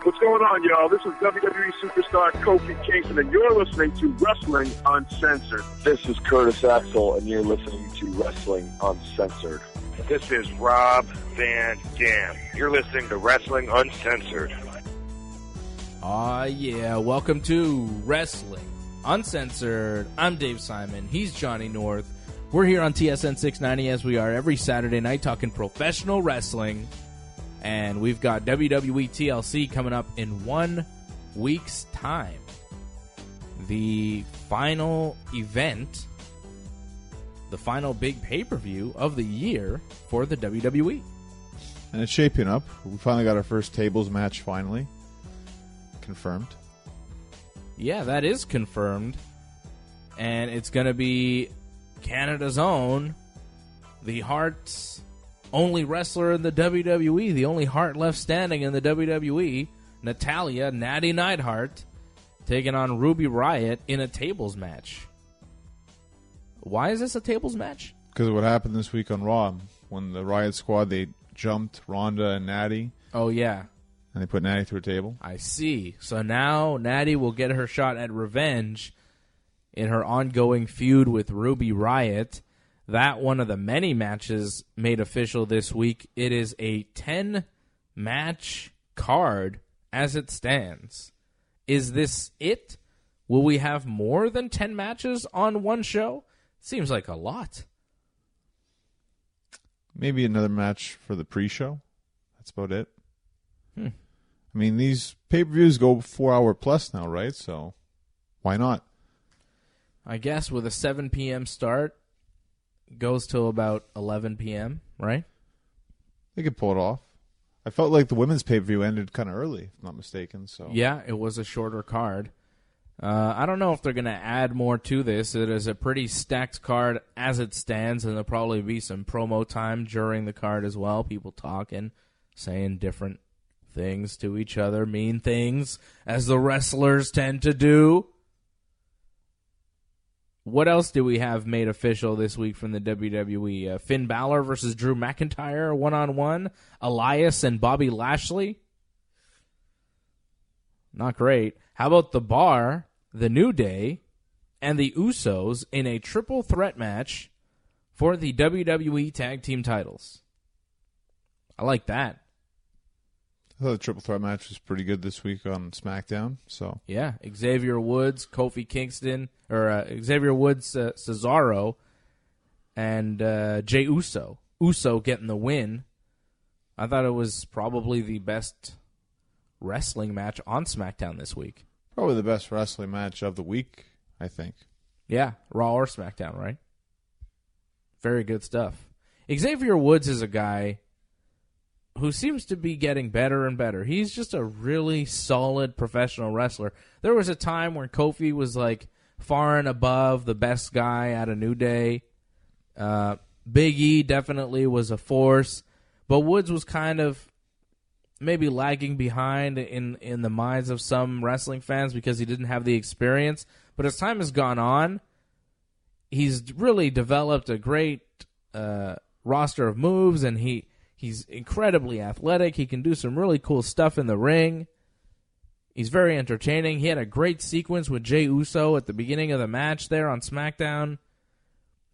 What's going on, y'all? This is WWE superstar Kofi Kingston, and you're listening to Wrestling Uncensored. This is Curtis Axel, and you're listening to Wrestling Uncensored. This is Rob Van Dam. You're listening to Wrestling Uncensored. Yeah. Welcome to Wrestling Uncensored. I'm Dave Simon. He's Johnny North. We're here on TSN 690 as we are every Saturday night talking professional wrestling. And we've got WWE TLC coming up in 1 week's time. The final event, the final big pay-per-view of the year for the WWE. And it's shaping up. We finally got our first tables match finally. Confirmed. Yeah, that is confirmed. And it's going to be Canada's own, the Heart's only wrestler in the WWE, the only Heart left standing in the WWE, Natalya, Natty Neidhart, taking on Ruby Riott in a tables match. Why is this a tables match? Because of what happened this week on Raw. When the Riott squad, they jumped Ronda and Natty. Oh, yeah. And they put Natty through a table. I see. So now Natty will get her shot at revenge in her ongoing feud with Ruby Riott. That one of the many matches made official this week. It is a 10-match card as it stands. Is this it? Will we have more than 10 matches on one show? Seems like a lot. Maybe another match for the pre-show. That's about it. I mean, these pay-per-views go 4 hour plus now, right? So why not? I guess with a 7 p.m. start, goes till about 11 p.m., right? They could pull it off. I felt like the women's pay-per-view ended kind of early, if I'm not mistaken. So yeah, it was a shorter card. I don't know if they're going to add more to this. It is a pretty stacked card as it stands, and there'll probably be some promo time during the card as well. People talking, saying different things to each other, mean things, as the wrestlers tend to do. What else do we have made official this week from the WWE? Finn Balor versus Drew McIntyre, one-on-one. Elias and Bobby Lashley. Not great. How about The Bar, The New Day, and the Usos in a triple threat match for the WWE Tag Team titles? I like that. I thought the triple threat match was pretty good this week on SmackDown. So yeah, Xavier Woods, Kofi Kingston, or Xavier Woods, Cesaro, and Jey Uso. Uso getting the win. I thought it was probably the best wrestling match on SmackDown this week. Probably the best wrestling match of the week, I think. Yeah, Raw or SmackDown, right? Very good stuff. Xavier Woods is a guy who seems to be getting better and better. He's just a really solid professional wrestler. There was a time when Kofi was like far and above the best guy at a New Day. Big E definitely was a force, but Woods was kind of maybe lagging behind in the minds of some wrestling fans because he didn't have the experience. But as time has gone on, he's really developed a great roster of moves, and he's incredibly athletic. He can do some really cool stuff in the ring. He's very entertaining. He had a great sequence with Jey Uso at the beginning of the match there on SmackDown.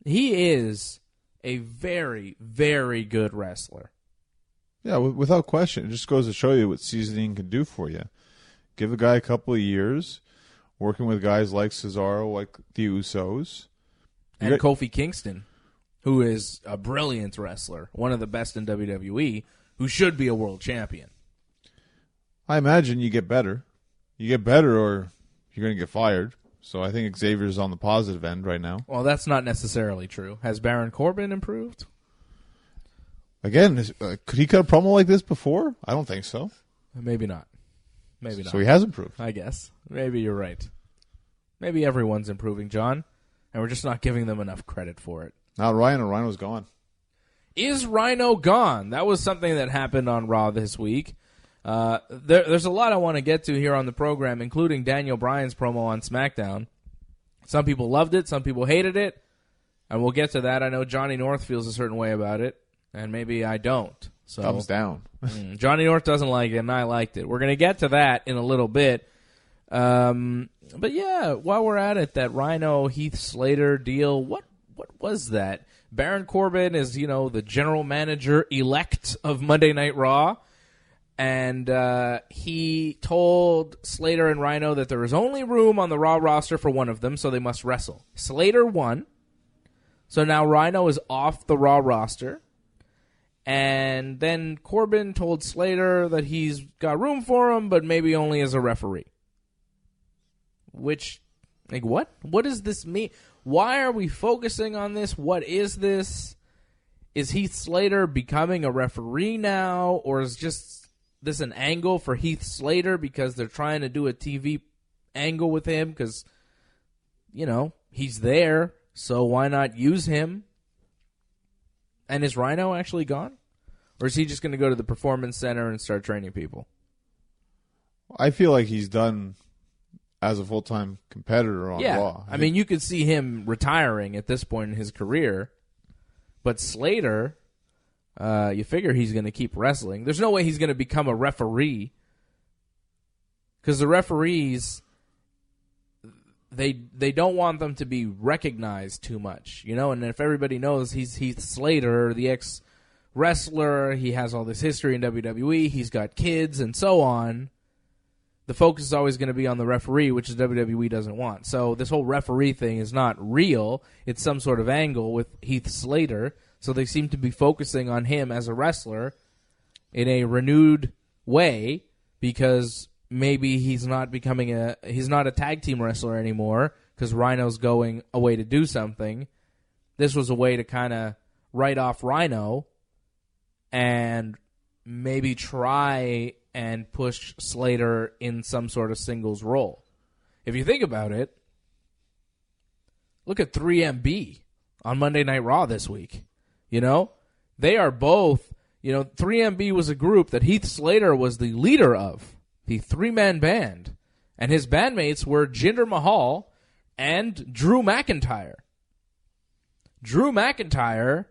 He is a very, very good wrestler. Yeah, without question. It just goes to show you what seasoning can do for you. Give a guy a couple of years, working with guys like Cesaro, like the Usos. And Kofi Kingston, who is a brilliant wrestler, one of the best in WWE, who should be a world champion. I imagine you get better. You get better or you're going to get fired. So I think Xavier's on the positive end right now. Well, that's not necessarily true. Has Baron Corbin improved? Again, could he cut a promo like this before? I don't think so. Maybe not. Maybe not. So he has improved. I guess. Maybe you're right. Maybe everyone's improving, John, and we're just not giving them enough credit for it. Not Rhino. Rhino's gone. Is Rhino gone? That was something that happened on Raw this week. There's a lot I want to get to here on the program, including Daniel Bryan's promo on SmackDown. Some people loved it. Some people hated it. And we'll get to that. I know Johnny North feels a certain way about it, and maybe I don't. So Thumbs down. Johnny North doesn't like it, and I liked it. We're going to get to that in a little bit. But yeah, while we're at it, that Rhino Heath Slater deal, what was that? Baron Corbin is, the general manager elect of Monday Night Raw, and he told Slater and Rhino that there is only room on the Raw roster for one of them, so they must wrestle. Slater won, so now Rhino is off the Raw roster. And then Corbin told Slater that he's got room for him, but maybe only as a referee. Which, what? What does this mean? Why are we focusing on this? What is this? Is Heath Slater becoming a referee now? Or is just this an angle for Heath Slater because they're trying to do a TV angle with him? Because, he's there, so why not use him? And is Rhino actually gone? Or is he just going to go to the Performance Center and start training people? I feel like he's done as a full-time competitor on Raw. I mean, you could see him retiring at this point in his career. But Slater, you figure he's going to keep wrestling. There's no way he's going to become a referee. Because the referees, they don't want them to be recognized too much, And if everybody knows he's Heath Slater, the ex-wrestler, he has all this history in WWE, he's got kids and so on, the focus is always going to be on the referee, which is WWE doesn't want. So this whole referee thing is not real. It's some sort of angle with Heath Slater. So they seem to be focusing on him as a wrestler in a renewed way because maybe he's not a tag team wrestler anymore because Rhino's going away to do something. This was a way to kind of write off Rhino and maybe try and push Slater in some sort of singles role. If you think about it, look at 3MB on Monday Night Raw this week. They are both, 3MB was a group that Heath Slater was the leader of, the three-man band. And his bandmates were Jinder Mahal and Drew McIntyre. Drew McIntyre,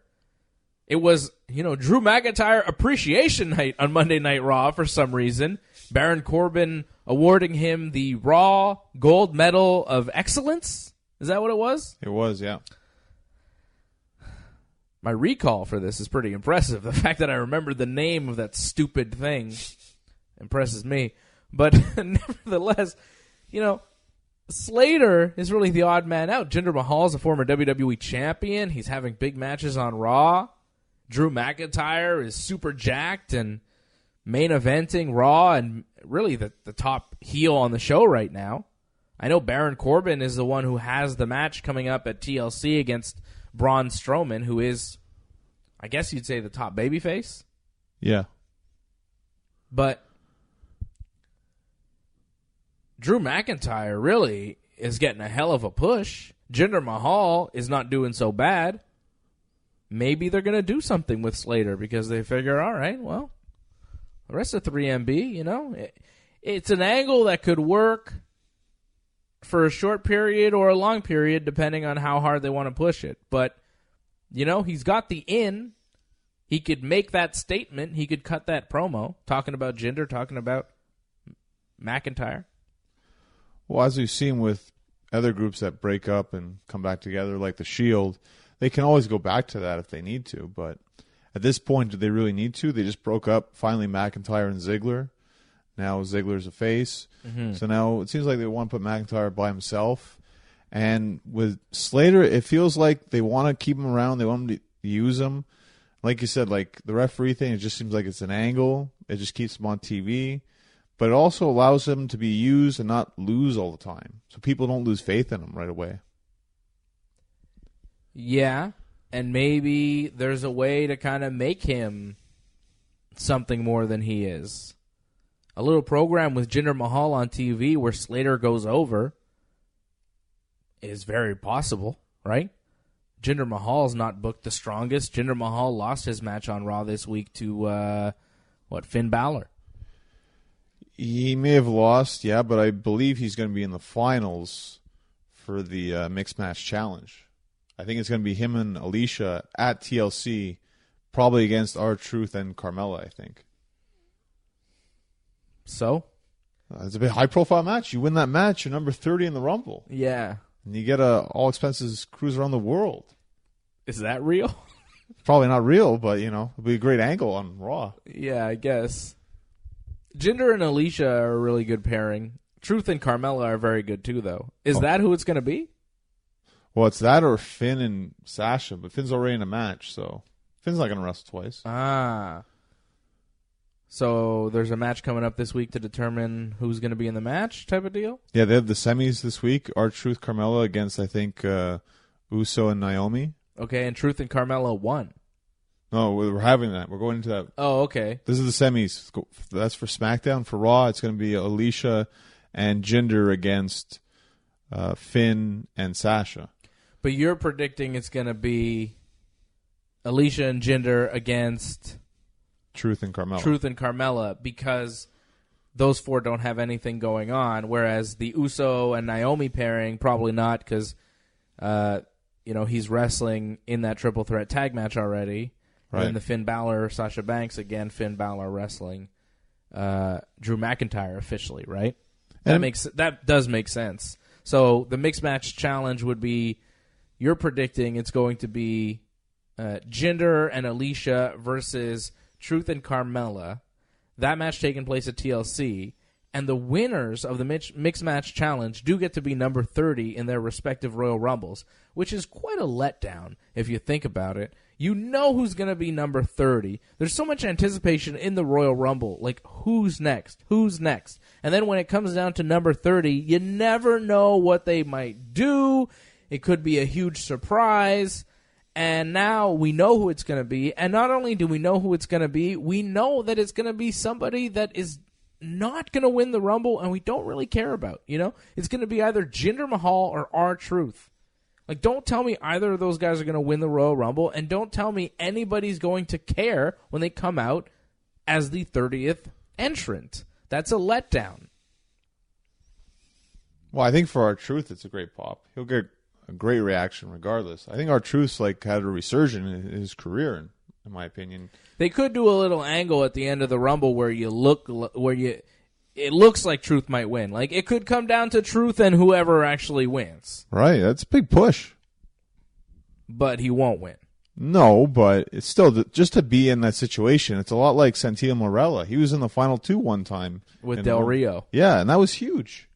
it was, Drew McIntyre Appreciation Night on Monday Night Raw for some reason. Baron Corbin awarding him the Raw Gold Medal of Excellence. Is that what it was? It was, yeah. My recall for this is pretty impressive. The fact that I remember the name of that stupid thing impresses me. But nevertheless, Slater is really the odd man out. Jinder Mahal is a former WWE champion. He's having big matches on Raw. Drew McIntyre is super jacked and main eventing Raw and really the top heel on the show right now. I know Baron Corbin is the one who has the match coming up at TLC against Braun Strowman, who is, I guess you'd say, the top babyface. Yeah. But Drew McIntyre really is getting a hell of a push. Jinder Mahal is not doing so bad. Maybe they're going to do something with Slater because they figure, all right, well, the rest of 3MB, it's an angle that could work for a short period or a long period, depending on how hard they want to push it. But, he's got the in. He could make that statement. He could cut that promo, talking about Jinder, talking about McIntyre. Well, as we've seen with other groups that break up and come back together, like the Shield, they can always go back to that if they need to. But at this point, do they really need to? They just broke up, finally, McIntyre and Ziggler. Now Ziggler's a face. Mm-hmm. So now it seems like they want to put McIntyre by himself. And with Slater, it feels like they want to keep him around. They want him to use him. Like you said, like the referee thing, it just seems like it's an angle. It just keeps him on TV. But it also allows him to be used and not lose all the time. So people don't lose faith in him right away. Yeah, and maybe there's a way to kind of make him something more than he is. A little program with Jinder Mahal on TV where Slater goes over is very possible, right? Jinder Mahal's not booked the strongest. Jinder Mahal lost his match on Raw this week to, Finn Balor. He may have lost, yeah, but I believe he's going to be in the finals for the Mixed Match Challenge. I think it's going to be him and Alicia at TLC probably against R-Truth and Carmella, I think. So? It's a bit high-profile match. You win that match, you're number 30 in the Rumble. Yeah. And you get a all-expenses cruise around the world. Is that real? Probably not real, but, it'll be a great angle on Raw. Yeah, I guess. Jinder and Alicia are a really good pairing. Truth and Carmella are very good, too, though. Is that who it's going to be? Well, it's that or Finn and Sasha, but Finn's already in a match, so Finn's not going to wrestle twice. Ah. So there's a match coming up this week to determine who's going to be in the match type of deal? Yeah, they have the semis this week. R-Truth, Carmella against, I think, Uso and Naomi. Okay, and Truth and Carmella won. No, we're having that. We're going into that. Oh, okay. This is the semis. That's for SmackDown. For Raw, it's going to be Alicia and Jinder against Finn and Sasha. But you're predicting it's going to be Alicia and Jinder against Truth and Carmella. Truth and Carmella because those four don't have anything going on, whereas the Uso and Naomi pairing, probably not because, he's wrestling in that triple threat tag match already. Right. And the Finn Balor, Sasha Banks, again, Finn Balor wrestling Drew McIntyre officially, right? That does make sense. So the mixed match challenge would be, you're predicting it's going to be Jinder and Alicia versus Truth and Carmella. That match taking place at TLC. And the winners of the mixed match challenge do get to be number 30 in their respective Royal Rumbles, which is quite a letdown if you think about it. You know who's going to be number 30. There's so much anticipation in the Royal Rumble. Like, who's next? Who's next? And then when it comes down to number 30, you never know what they might do. It could be a huge surprise. And now we know who it's going to be. And not only do we know who it's going to be, we know that it's going to be somebody that is not going to win the Rumble and we don't really care about. It's going to be either Jinder Mahal or R-Truth. Like, don't tell me either of those guys are going to win the Royal Rumble, and don't tell me anybody's going to care when they come out as the 30th entrant. That's a letdown. Well, I think for R-Truth, it's a great pop. He'll get a great reaction regardless. I think R-Truth's had a resurgence in his career, in my opinion. They could do a little angle at the end of the Rumble where it looks like Truth might win. Like, it could come down to Truth and whoever actually wins. Right, that's a big push. But he won't win. No, but it's still, just to be in that situation, it's a lot like Santino Marella. He was in the final two one time. With Del Rio. Yeah, and that was huge.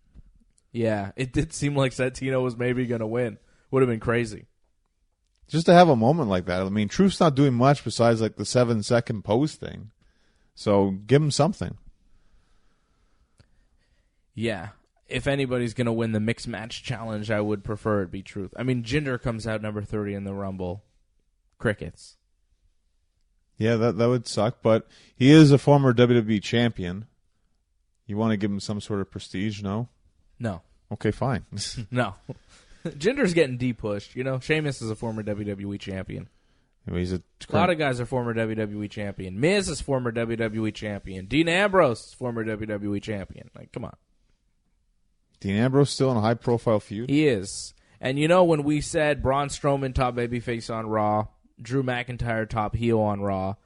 Yeah, it did seem like Santino was maybe going to win. Would have been crazy. Just to have a moment like that. I mean, Truth's not doing much besides the 7-second pose thing. So give him something. Yeah. If anybody's going to win the mixed match challenge, I would prefer it be Truth. I mean, Jinder comes out number 30 in the Rumble. Crickets. Yeah, that would suck, but he is a former WWE champion. You want to give him some sort of prestige, no? No. Okay, fine. No. Jinder's getting de-pushed. Sheamus is a former WWE champion. He's a lot of guys are former WWE champion. Miz is former WWE champion. Dean Ambrose is former WWE champion. Like, come on. Dean Ambrose still in a high-profile feud? He is. And when we said Braun Strowman top babyface on Raw, Drew McIntyre top heel on Raw,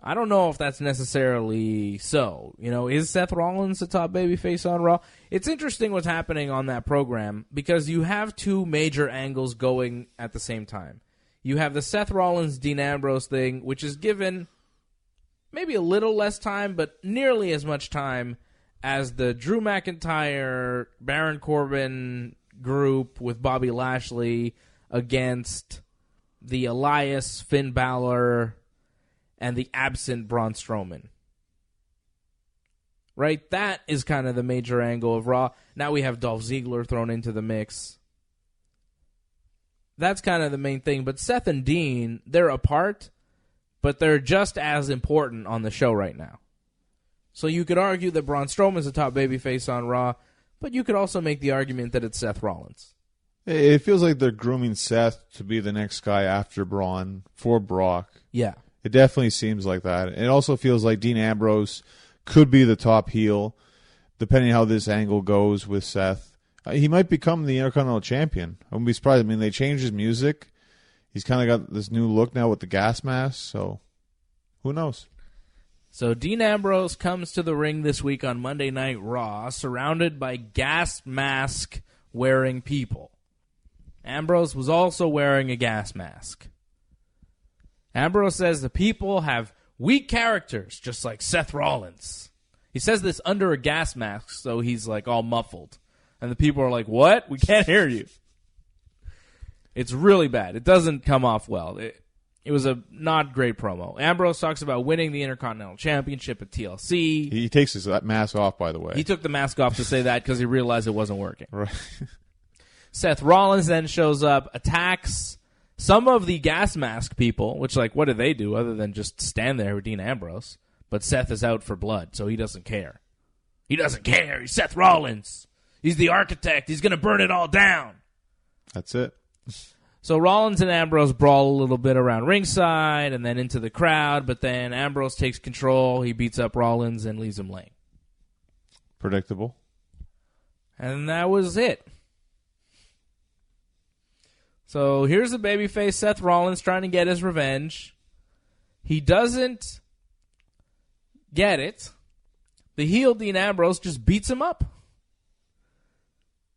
I don't know if that's necessarily so. Is Seth Rollins the top babyface on Raw? It's interesting what's happening on that program because you have two major angles going at the same time. You have the Seth Rollins, Dean Ambrose thing, which is given maybe a little less time, but nearly as much time as the Drew McIntyre, Baron Corbin group with Bobby Lashley against the Elias, Finn Balor, and the absent Braun Strowman. Right? That is kind of the major angle of Raw. Now we have Dolph Ziggler thrown into the mix. That's kind of the main thing. But Seth and Dean, they're apart, but they're just as important on the show right now. So you could argue that Braun Strowman's the top babyface on Raw, but you could also make the argument that it's Seth Rollins. It feels like they're grooming Seth to be the next guy after Braun for Brock. Yeah. It definitely seems like that. It also feels like Dean Ambrose could be the top heel, depending how this angle goes with Seth. He might become the Intercontinental Champion. I wouldn't be surprised. I mean, they changed his music. he's kind of got this new look now with the gas mask, so who knows? So Dean Ambrose comes to the ring this week on Monday Night Raw, surrounded by gas mask-wearing people. Ambrose was also wearing a gas mask. Ambrose says the people have weak characters, just like Seth Rollins. He says this under a gas mask, so he's like all muffled. And the people are like, what? We can't hear you. It's really bad. It doesn't come off well. It was a not great promo. Ambrose talks about winning the Intercontinental Championship at TLC. He takes his mask off, by the way. He took the mask off to say that because he realized it wasn't working. Right. Seth Rollins then shows up, attacks some of the gas mask people, which, like, what do they do other than just stand there with Dean Ambrose? But Seth is out for blood, so he doesn't care. He doesn't care. He's Seth Rollins. He's the architect. He's going to burn it all down. That's it. So Rollins and Ambrose brawl a little bit around ringside and then into the crowd, but then Ambrose takes control. He beats up Rollins and leaves him laying. Predictable. And that was it. So here's the babyface Seth Rollins trying to get his revenge. He doesn't get it. The heel Dean Ambrose just beats him up.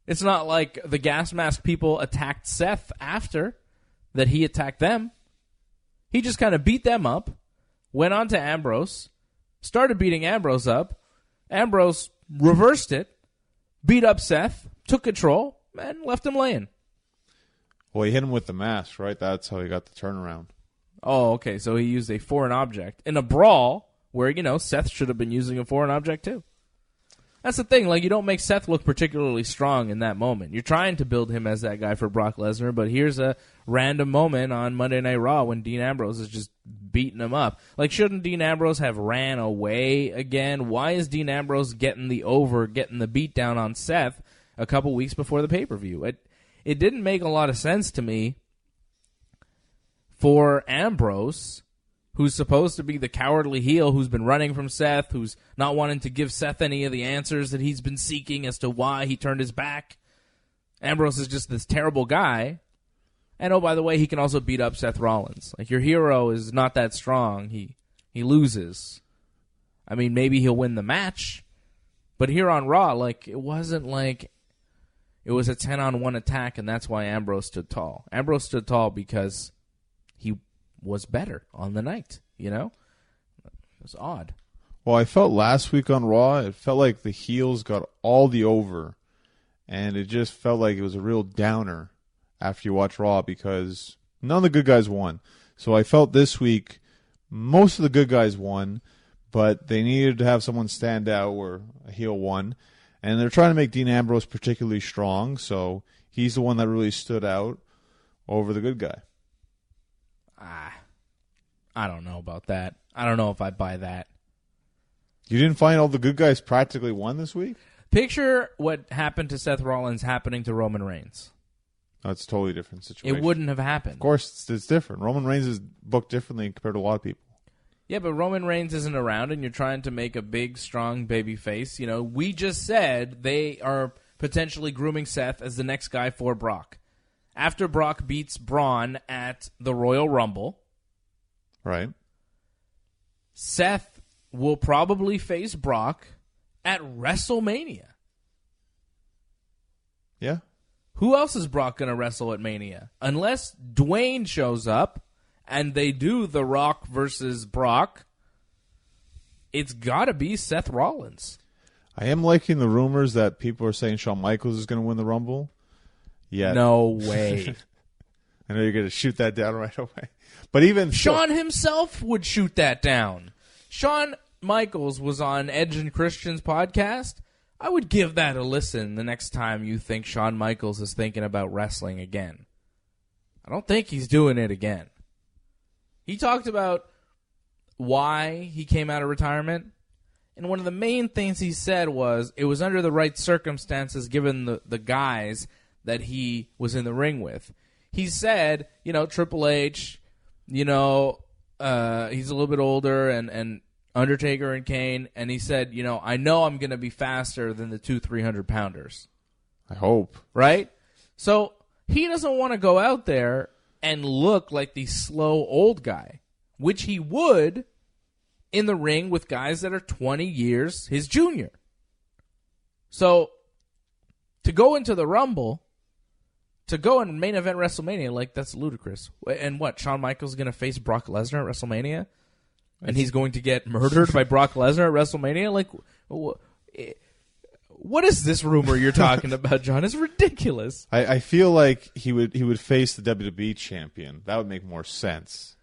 It's not like the gas mask people attacked Seth after that he attacked them. He just kind of beat them up, went on to Ambrose, started beating Ambrose up. Ambrose reversed it, beat up Seth, took control, and left him laying. Well, he hit him with the mask, right? That's how he got the turnaround. Oh, okay. So he used a foreign object in a brawl where, Seth should have been using a foreign object too. That's the thing. Like, you don't make Seth look particularly strong in that moment. You're trying to build him as that guy for Brock Lesnar, but here's a random moment on Monday Night Raw when Dean Ambrose is just beating him up. Like, shouldn't Dean Ambrose have ran away again? Why is Dean Ambrose getting the beatdown on Seth a couple weeks before the pay-per-view? It didn't make a lot of sense to me for Ambrose, who's supposed to be the cowardly heel, who's been running from Seth, who's not wanting to give Seth any of the answers that he's been seeking as to why he turned his back. Ambrose is just this terrible guy. And, oh, by the way, he can also beat up Seth Rollins. Like, your hero is not that strong. He loses. I mean, maybe he'll win the match. But here on Raw, like, it wasn't like it was a 10-on-1 attack, and that's why Ambrose stood tall. Ambrose stood tall because he was better on the night, It was odd. Well, I felt last week on Raw, it felt like the heels got all the over, and it just felt like it was a real downer after you watch Raw because none of the good guys won. So I felt this week most of the good guys won, but they needed to have someone stand out where a heel won. And they're trying to make Dean Ambrose particularly strong, so he's the one that really stood out over the good guy. I don't know about that. I don't know if I buy that. You didn't find all the good guys practically won this week? Picture what happened to Seth Rollins happening to Roman Reigns. No, it's a totally different situation. It wouldn't have happened. Of course, it's different. Roman Reigns is booked differently compared to a lot of people. Yeah, but Roman Reigns isn't around, and you're trying to make a big, strong baby face. We just said they are potentially grooming Seth as the next guy for Brock. After Brock beats Braun at the Royal Rumble, right? Seth will probably face Brock at WrestleMania. Yeah. Who else is Brock going to wrestle at Mania? Unless Dwayne shows up and they do The Rock versus Brock, it's got to be Seth Rollins. I am liking the rumors that people are saying Shawn Michaels is going to win the Rumble. Yeah. No way. I know you're going to shoot that down right away. But even Shawn himself would shoot that down. Shawn Michaels was on Edge and Christian's podcast. I would give that a listen the next time you think Shawn Michaels is thinking about wrestling again. I don't think he's doing it again. He talked about why he came out of retirement, and one of the main things he said was it was under the right circumstances given the guys that he was in the ring with. He said, Triple H, he's a little bit older, and Undertaker and Kane, and he said, I know I'm going to be faster than the 300-pounders. I hope. Right? So he doesn't want to go out there and look like the slow old guy, which he would in the ring with guys that are 20 years his junior. So to go into the Rumble, to go and main event WrestleMania, like, that's ludicrous. And what, Shawn Michaels is going to face Brock Lesnar at WrestleMania? And he's going to get murdered by Brock Lesnar at WrestleMania? Like, what is this rumor you're talking about, John? It's ridiculous. I feel like he would face the WWE champion. That would make more sense.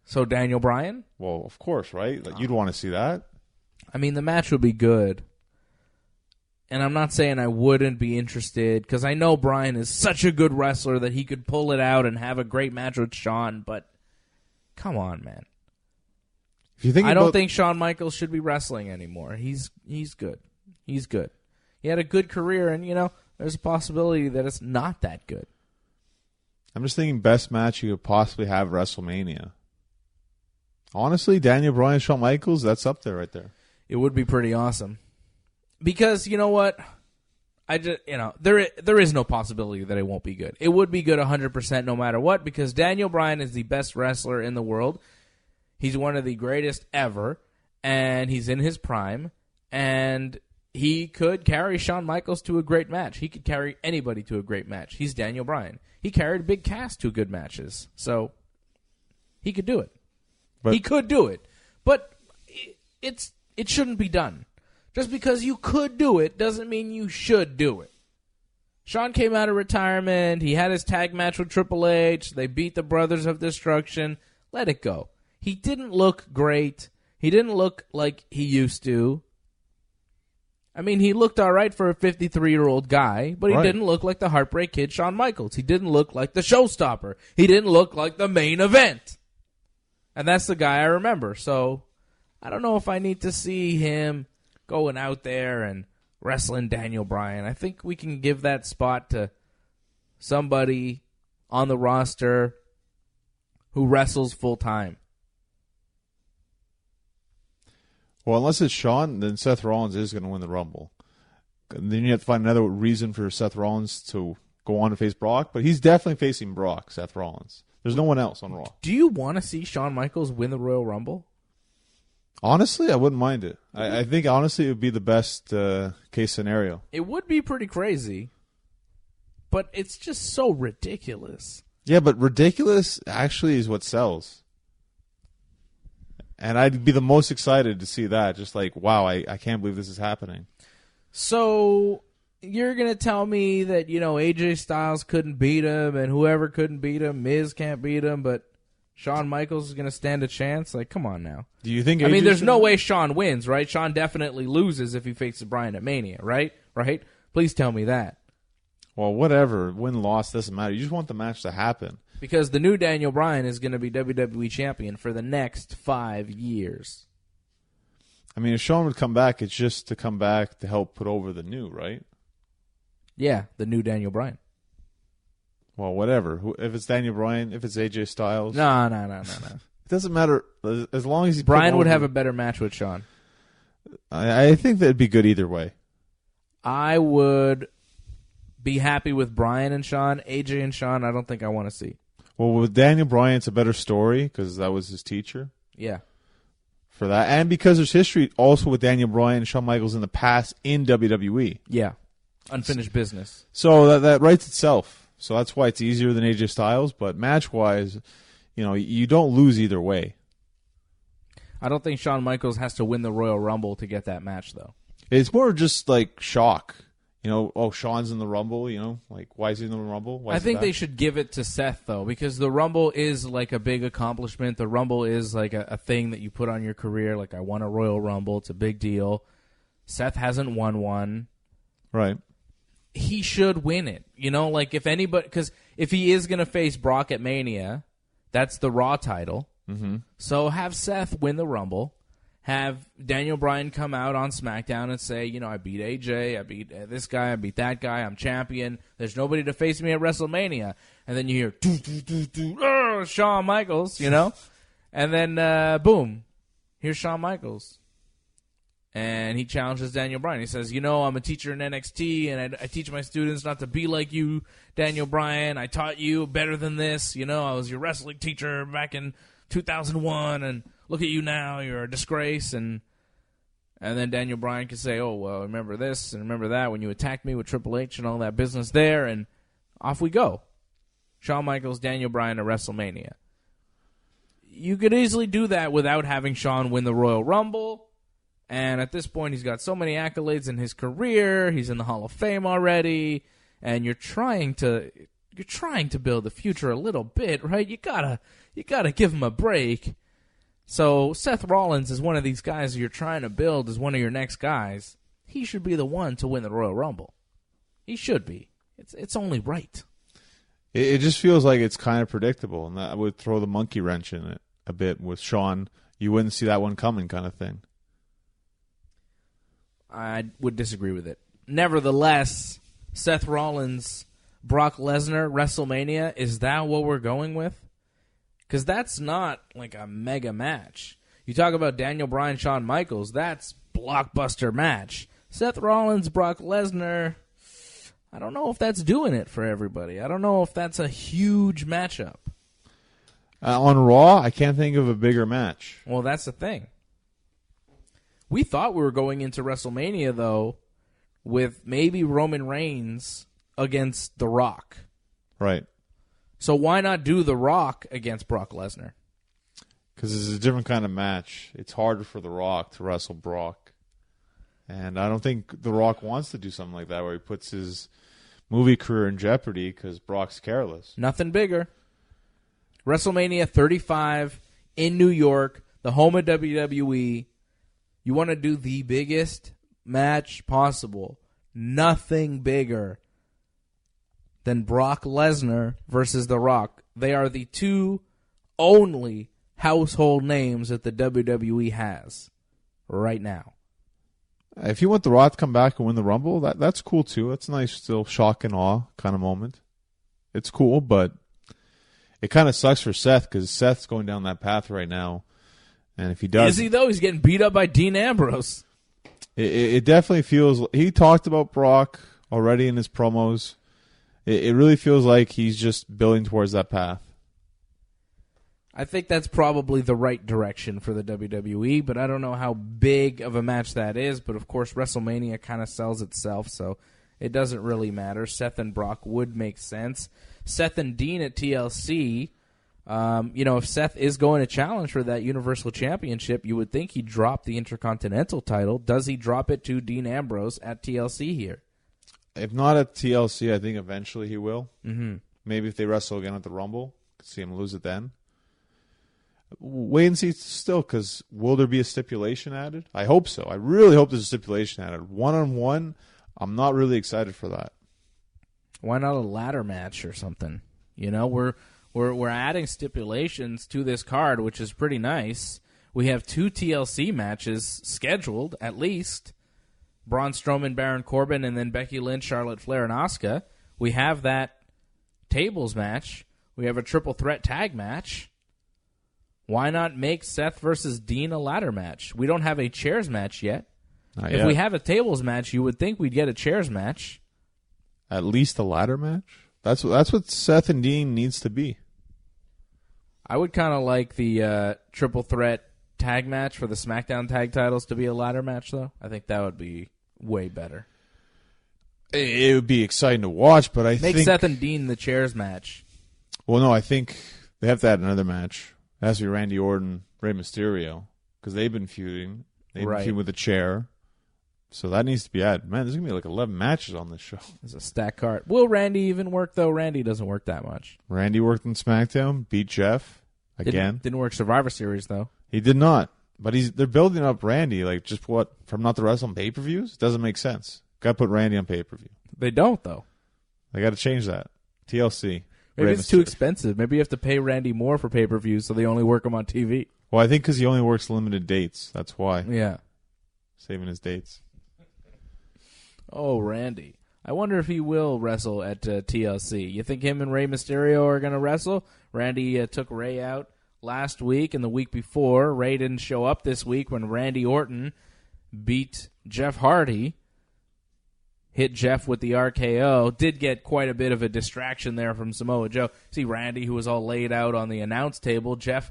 So Daniel Bryan? Well, of course, right? Like, you'd want to see that. I mean, the match would be good. And I'm not saying I wouldn't be interested, because I know Bryan is such a good wrestler that he could pull it out and have a great match with Shawn, but come on, man. If you think I don't think Shawn Michaels should be wrestling anymore. He's good. He's good. He had a good career, and, there's a possibility that it's not that good. I'm just thinking best match you could possibly have at WrestleMania. Honestly, Daniel Bryan, Shawn Michaels, that's up there right there. It would be pretty awesome. Because, you know what? There is no possibility that it won't be good. It would be good 100% no matter what, because Daniel Bryan is the best wrestler in the world. He's one of the greatest ever, and he's in his prime, and he could carry Shawn Michaels to a great match. He could carry anybody to a great match. He's Daniel Bryan. He carried Big Cass to good matches, so he could do it. He could do it, but it shouldn't be done. Just because you could do it doesn't mean you should do it. Shawn came out of retirement. He had his tag match with Triple H. They beat the Brothers of Destruction. Let it go. He didn't look great. He didn't look like he used to. I mean, he looked all right for a 53-year-old guy, but he didn't look like the Heartbreak Kid Shawn Michaels. He didn't look like the showstopper. He didn't look like the main event. And that's the guy I remember. So I don't know if I need to see him going out there and wrestling Daniel Bryan. I think we can give that spot to somebody on the roster who wrestles full time. Well, unless it's Shawn, then Seth Rollins is going to win the Rumble. And then you have to find another reason for Seth Rollins to go on to face Brock, but he's definitely facing Brock, Seth Rollins. There's no one else on Raw. Do you want to see Shawn Michaels win the Royal Rumble? Honestly, I wouldn't mind it. I think, honestly, it would be the best case scenario. It would be pretty crazy, but it's just so ridiculous. Yeah, but ridiculous actually is what sells. And I'd be the most excited to see that. Just like, wow, I can't believe this is happening. So you're going to tell me that, AJ Styles couldn't beat him and whoever couldn't beat him, Miz can't beat him, but Shawn Michaels is going to stand a chance? Like, come on now. Do you think? I mean, there's no way Shawn wins, right? Shawn definitely loses if he faces Bryan at Mania, right? Right? Please tell me that. Well, whatever. Win, loss, doesn't matter. You just want the match to happen. Because the new Daniel Bryan is going to be WWE champion for the next 5 years. I mean, if Shawn would come back, it's just to come back to help put over the new, right? Yeah, the new Daniel Bryan. Well, whatever. If it's Daniel Bryan, if it's AJ Styles. No. It doesn't matter. As long as Bryan would have a better match with Shawn. I think that'd be good either way. I would be happy with Bryan and Shawn. AJ and Shawn, I don't think I want to see. Well, with Daniel Bryan, it's a better story because that was his teacher. Yeah. For that. And because there's history also with Daniel Bryan and Shawn Michaels in the past in WWE. Yeah. Unfinished business. So that writes itself. So that's why it's easier than AJ Styles. But match-wise, you don't lose either way. I don't think Shawn Michaels has to win the Royal Rumble to get that match, though. It's more just like shock. Shawn's in the Rumble, like, why is he in the Rumble? I think they should give it to Seth, though, because the Rumble is like a big accomplishment. The Rumble is like a thing that you put on your career. Like, I won a Royal Rumble. It's a big deal. Seth hasn't won one. Right. He should win it. Like, if anybody, because if he is going to face Brock at Mania, that's the Raw title. Mm-hmm. So have Seth win the Rumble. Have Daniel Bryan come out on SmackDown and say, I beat AJ, I beat this guy, I beat that guy, I'm champion. There's nobody to face me at WrestleMania. And then you hear, doo, doo, doo, doo, Shawn Michaels, And then, boom, here's Shawn Michaels. And he challenges Daniel Bryan. He says, I'm a teacher in NXT, and I teach my students not to be like you, Daniel Bryan. I taught you better than this. I was your wrestling teacher back in 2001, and look at you now. You're a disgrace. And then Daniel Bryan can say, oh, well, remember this and remember that when you attacked me with Triple H and all that business there, and off we go. Shawn Michaels, Daniel Bryan at WrestleMania. You could easily do that without having Shawn win the Royal Rumble. And at this point, he's got so many accolades in his career. He's in the Hall of Fame already, and you're trying to build the future a little bit, right? You gotta give him a break. So Seth Rollins is one of these guys you're trying to build as one of your next guys. He should be the one to win the Royal Rumble. He should be. It's only right. It just feels like it's kind of predictable, and that would throw the monkey wrench in it a bit with Shawn. You wouldn't see that one coming, kind of thing. I would disagree with it. Nevertheless, Seth Rollins, Brock Lesnar, WrestleMania, is that what we're going with? Because that's not like a mega match. You talk about Daniel Bryan, Shawn Michaels, that's blockbuster match. Seth Rollins, Brock Lesnar, I don't know if that's doing it for everybody. I don't know if that's a huge matchup. On Raw, I can't think of a bigger match. Well, that's the thing. We thought we were going into WrestleMania, though, with maybe Roman Reigns against The Rock. Right. So why not do The Rock against Brock Lesnar? Because it's a different kind of match. It's harder for The Rock to wrestle Brock. And I don't think The Rock wants to do something like that where he puts his movie career in jeopardy because Brock's careless. Nothing bigger. WrestleMania 35 in New York, the home of WWE. You want to do the biggest match possible. Nothing bigger than Brock Lesnar versus The Rock. They are the two only household names that the WWE has right now. If you want The Rock to come back and win the Rumble, that's cool too. That's a nice, still shock and awe kind of moment. It's cool, but it kind of sucks for Seth because Seth's going down that path right now. And if he does... Is he, though? He's getting beat up by Dean Ambrose. It definitely feels... He talked about Brock already in his promos. It really feels like he's just building towards that path. I think that's probably the right direction for the WWE, but I don't know how big of a match that is. But, of course, WrestleMania kind of sells itself, so it doesn't really matter. Seth and Brock would make sense. Seth and Dean at TLC... if Seth is going to challenge for that Universal Championship, you would think he'd drop the Intercontinental title. Does he drop it to Dean Ambrose at TLC here? If not at TLC, I think eventually he will. Mm-hmm. Maybe if they wrestle again at the Rumble, could see him lose it then. Wait and see still, because will there be a stipulation added? I hope so. I really hope there's a stipulation added. One-on-one, I'm not really excited for that. Why not a ladder match or something? We're adding stipulations to this card, which is pretty nice. We have 2 TLC matches scheduled, at least. Braun Strowman, Baron Corbin, and then Becky Lynch, Charlotte Flair, and Asuka. We have that tables match. We have a triple threat tag match. Why not make Seth versus Dean a ladder match? We don't have a chairs match yet. Not if yet. we have a tables match, you would think we'd get a chairs match. At least a ladder match? That's what Seth and Dean needs to be. I would kind of like the triple threat tag match for the SmackDown tag titles to be a ladder match, though. I think that would be way better. It would be exciting to watch, but I Make think... Seth and Dean the chairs match. Well, no, I think they have to add another match. It has to be Randy Orton, Rey Mysterio, because they've been feuding. They've been feuding with the chair. So that needs to be added. Man, there's going to be like 11 matches on this show. There's a stack card. Will Randy even work, though? Randy doesn't work that much. Randy worked in SmackDown, beat Jeff again. Didn't work Survivor Series, though. He did not. But they're building up Randy, like just what, from not to wrestle on pay-per-views? It doesn't make sense. Got to put Randy on pay-per-view. They don't, though. They got to change that. TLC. Maybe it's too expensive. Maybe you have to pay Randy more for pay-per-views so they only work him on TV. Well, I think because he only works limited dates. That's why. Yeah. Saving his dates. Oh, Randy. I wonder if he will wrestle at TLC. You think him and Rey Mysterio are going to wrestle? Randy took Rey out last week and the week before. Rey didn't show up this week when Randy Orton beat Jeff Hardy, hit Jeff with the RKO, did get quite a bit of a distraction there from Samoa Joe. See Randy, who was all laid out on the announce table, Jeff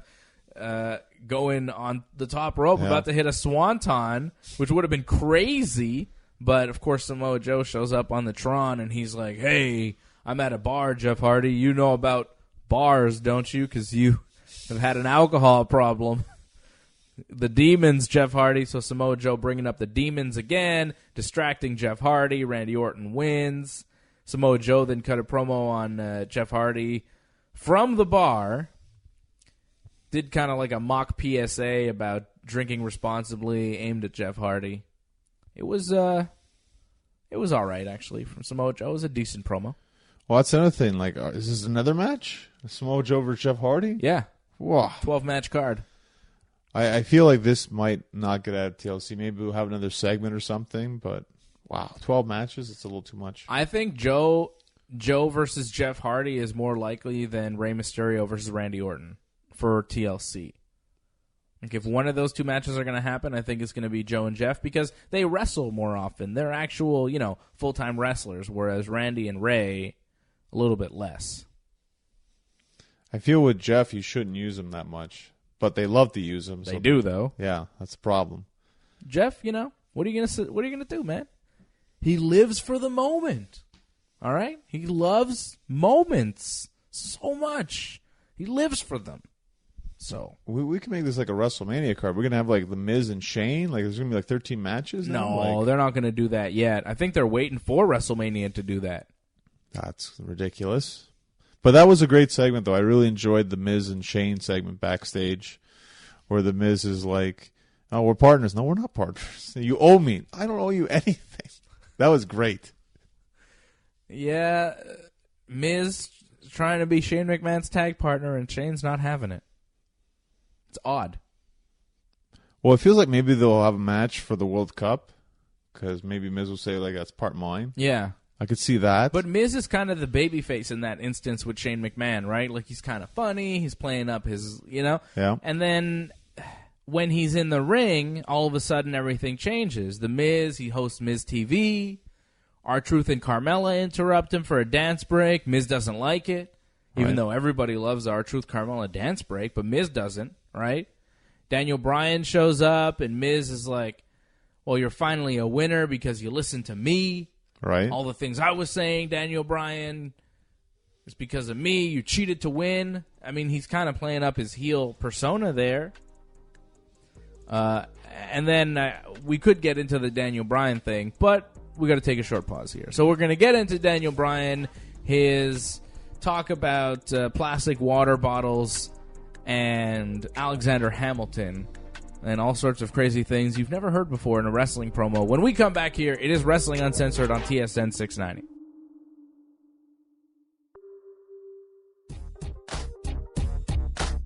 going on the top rope, about to hit a swanton, which would have been crazy, but of course Samoa Joe shows up on the Tron, and he's like, hey, I'm at a bar, Jeff Hardy. You know about bars, don't you? Because you have had an alcohol problem. The demons, Jeff Hardy. So Samoa Joe bringing up the demons again, distracting Jeff Hardy. Randy Orton wins. Samoa Joe then cut a promo on Jeff Hardy from the bar. Did kind of like a mock PSA about drinking responsibly, aimed at Jeff Hardy. It was all right, actually, from Samoa Joe. It was a decent promo. Well, that's another thing. Like, is this another match? Samoa Joe versus Jeff Hardy? Yeah. Whoa. 12-match card. I feel like this might not get out of TLC. Maybe we'll have another segment or something, but wow, 12 matches? It's a little too much. I think Joe versus Jeff Hardy is more likely than Rey Mysterio versus Randy Orton for TLC. Like, if one of those two matches are going to happen, I think it's going to be Joe and Jeff because they wrestle more often. They're actual, full-time wrestlers, whereas Randy and Rey, a little bit less. I feel with Jeff, you shouldn't use him that much. But they love to use him. They do, though. Yeah, that's the problem. Jeff, what are you gonna do, man? He lives for the moment. All right, he loves moments so much. He lives for them. So we can make this like a WrestleMania card. We're gonna have like the Miz and Shane. Like there's gonna be like 13 matches. No, they're not gonna do that yet. I think they're waiting for WrestleMania to do that. That's ridiculous. But that was a great segment, though. I really enjoyed the Miz and Shane segment backstage, where the Miz is like, "Oh, we're partners." No, we're not partners. You owe me. I don't owe you anything. That was great. Yeah, Miz trying to be Shane McMahon's tag partner, and Shane's not having it. It's odd. Well, it feels like maybe they'll have a match for the World Cup, because maybe Miz will say, like, that's part mine. Yeah. I could see that. But Miz is kind of the babyface in that instance with Shane McMahon, right? Like, he's kind of funny. He's playing up his, Yeah. And then when he's in the ring, all of a sudden everything changes. The Miz, he hosts Miz TV. R-Truth and Carmella interrupt him for a dance break. Miz doesn't like it, even though everybody loves R-Truth Carmella dance break, but Miz doesn't, right? Daniel Bryan shows up, and Miz is like, well, you're finally a winner because you listened to me. Right. All the things I was saying, Daniel Bryan, it's because of me. You cheated to win. I mean, he's kind of playing up his heel persona there. And then we could get into the Daniel Bryan thing, but we got to take a short pause here. So we're going to get into Daniel Bryan, his talk about plastic water bottles and Alexander Hamilton, and all sorts of crazy things you've never heard before in a wrestling promo. When we come back here, it is Wrestling Uncensored on TSN 690.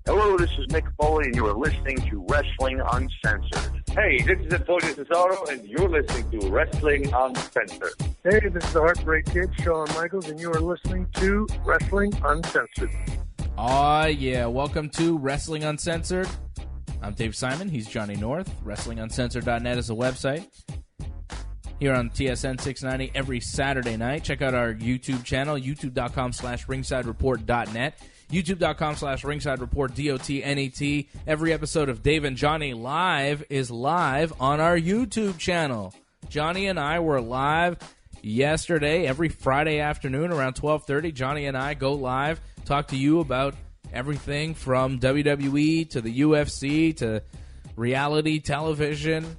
Hello, this is Mick Foley, and you are listening to Wrestling Uncensored. Hey, this is Antonio Cesaro, and you're listening to Wrestling Uncensored. Hey, this is the Heartbreak Kid, Shawn Michaels, and you are listening to Wrestling Uncensored. Aw, yeah. Welcome to Wrestling Uncensored. I'm Dave Simon. He's Johnny North. WrestlingUncensored.net is a website. Here on TSN 690 every Saturday night. Check out our YouTube channel, youtube.com/ringsidereport.net. youtube.com/ringsidereport, DOTNET. Every episode of Dave and Johnny Live is live on our YouTube channel. Johnny and I were live yesterday. Every Friday afternoon around 12:30, Johnny and I go live, talk to you about everything from WWE to the UFC to reality television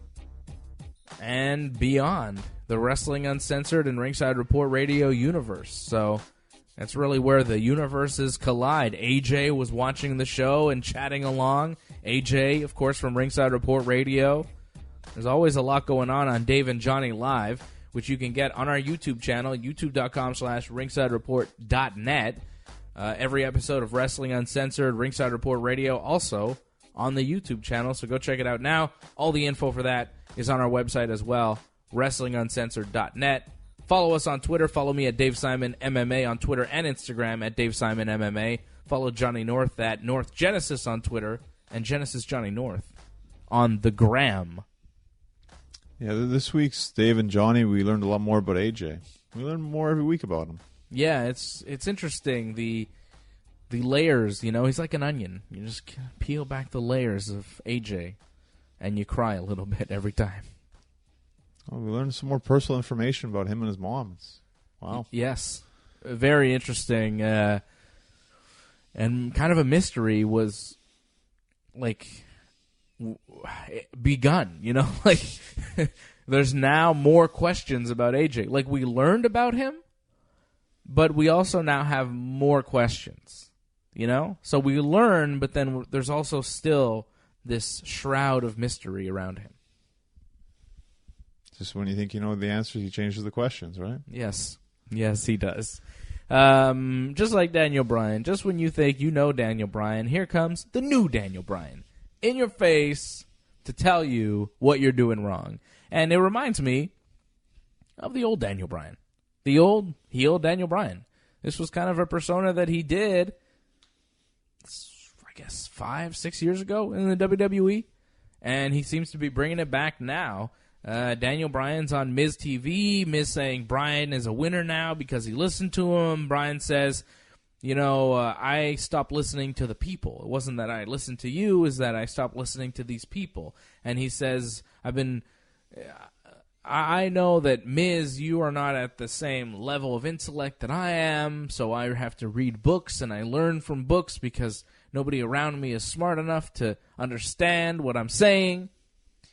and beyond. The Wrestling Uncensored and Ringside Report Radio universe. So that's really where the universes collide. AJ was watching the show and chatting along. AJ, of course, from Ringside Report Radio. There's always a lot going on Dave and Johnny Live, which you can get on our YouTube channel, youtube.com/ringsidereport.net. Every episode of Wrestling Uncensored, Ringside Report Radio, also on the YouTube channel, so go check it out now. All the info for that is on our website as well, WrestlingUncensored.net. Follow us on Twitter. Follow me at Dave Simon MMA on Twitter and Instagram at Dave Simon MMA. Follow Johnny North at North Genesis on Twitter and Genesis Johnny North on the gram. Yeah, this week's Dave and Johnny, we learned a lot more about AJ. We learn more every week about him. Yeah, it's interesting. The layers, he's like an onion. You just peel back the layers of AJ, and you cry a little bit every time. Oh, we learned some more personal information about him and his mom. Wow. Yes. Very interesting. And kind of a mystery was, begun, Like, there's now more questions about AJ. Like, we learned about him, but we also now have more questions, So we learn, but then there's also still this shroud of mystery around him. Just when you think you know the answers, he changes the questions, right? Yes. Yes, he does. Just like Daniel Bryan. Just when you think you know Daniel Bryan, here comes the new Daniel Bryan in your face to tell you what you're doing wrong. And it reminds me of the old Daniel Bryan. The old heel Daniel Bryan. This was kind of a persona that he did, I guess, 5-6 years ago in the WWE. And he seems to be bringing it back now. Daniel Bryan's on Miz TV. Miz saying Bryan is a winner now because he listened to him. Bryan says, I stopped listening to the people. It wasn't that I listened to you, it's that I stopped listening to these people. And he says, I know that, Miz, you are not at the same level of intellect that I am, so I have to read books, and I learn from books because nobody around me is smart enough to understand what I'm saying.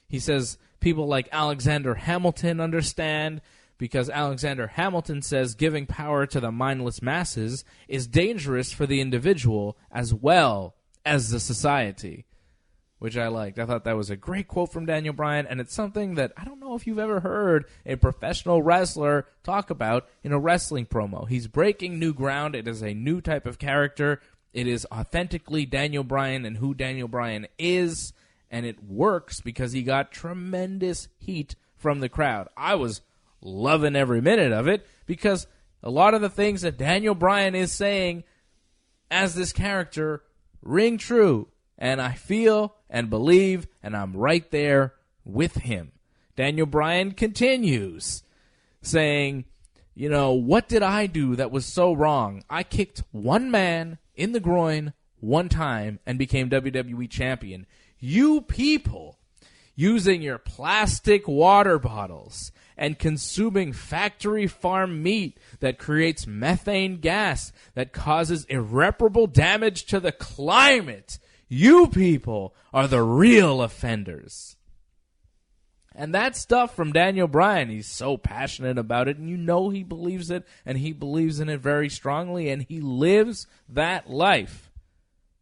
He says people like Alexander Hamilton understand because Alexander Hamilton says giving power to the mindless masses is dangerous for the individual as well as the society, which I liked. I thought that was a great quote from Daniel Bryan, and it's something that I don't know if you've ever heard a professional wrestler talk about in a wrestling promo. He's breaking new ground. It is a new type of character. It is authentically Daniel Bryan and who Daniel Bryan is. And it works because he got tremendous heat from the crowd. I was loving every minute of it because a lot of the things that Daniel Bryan is saying as this character ring true. And I feel and believe, and I'm right there with him. Daniel Bryan continues saying, what did I do that was so wrong? I kicked one man in the groin one time and became WWE champion. You people using your plastic water bottles and consuming factory farm meat that creates methane gas that causes irreparable damage to the climate. You people are the real offenders. And that stuff from Daniel Bryan, he's so passionate about it, and he believes it, and he believes in it very strongly, and he lives that life.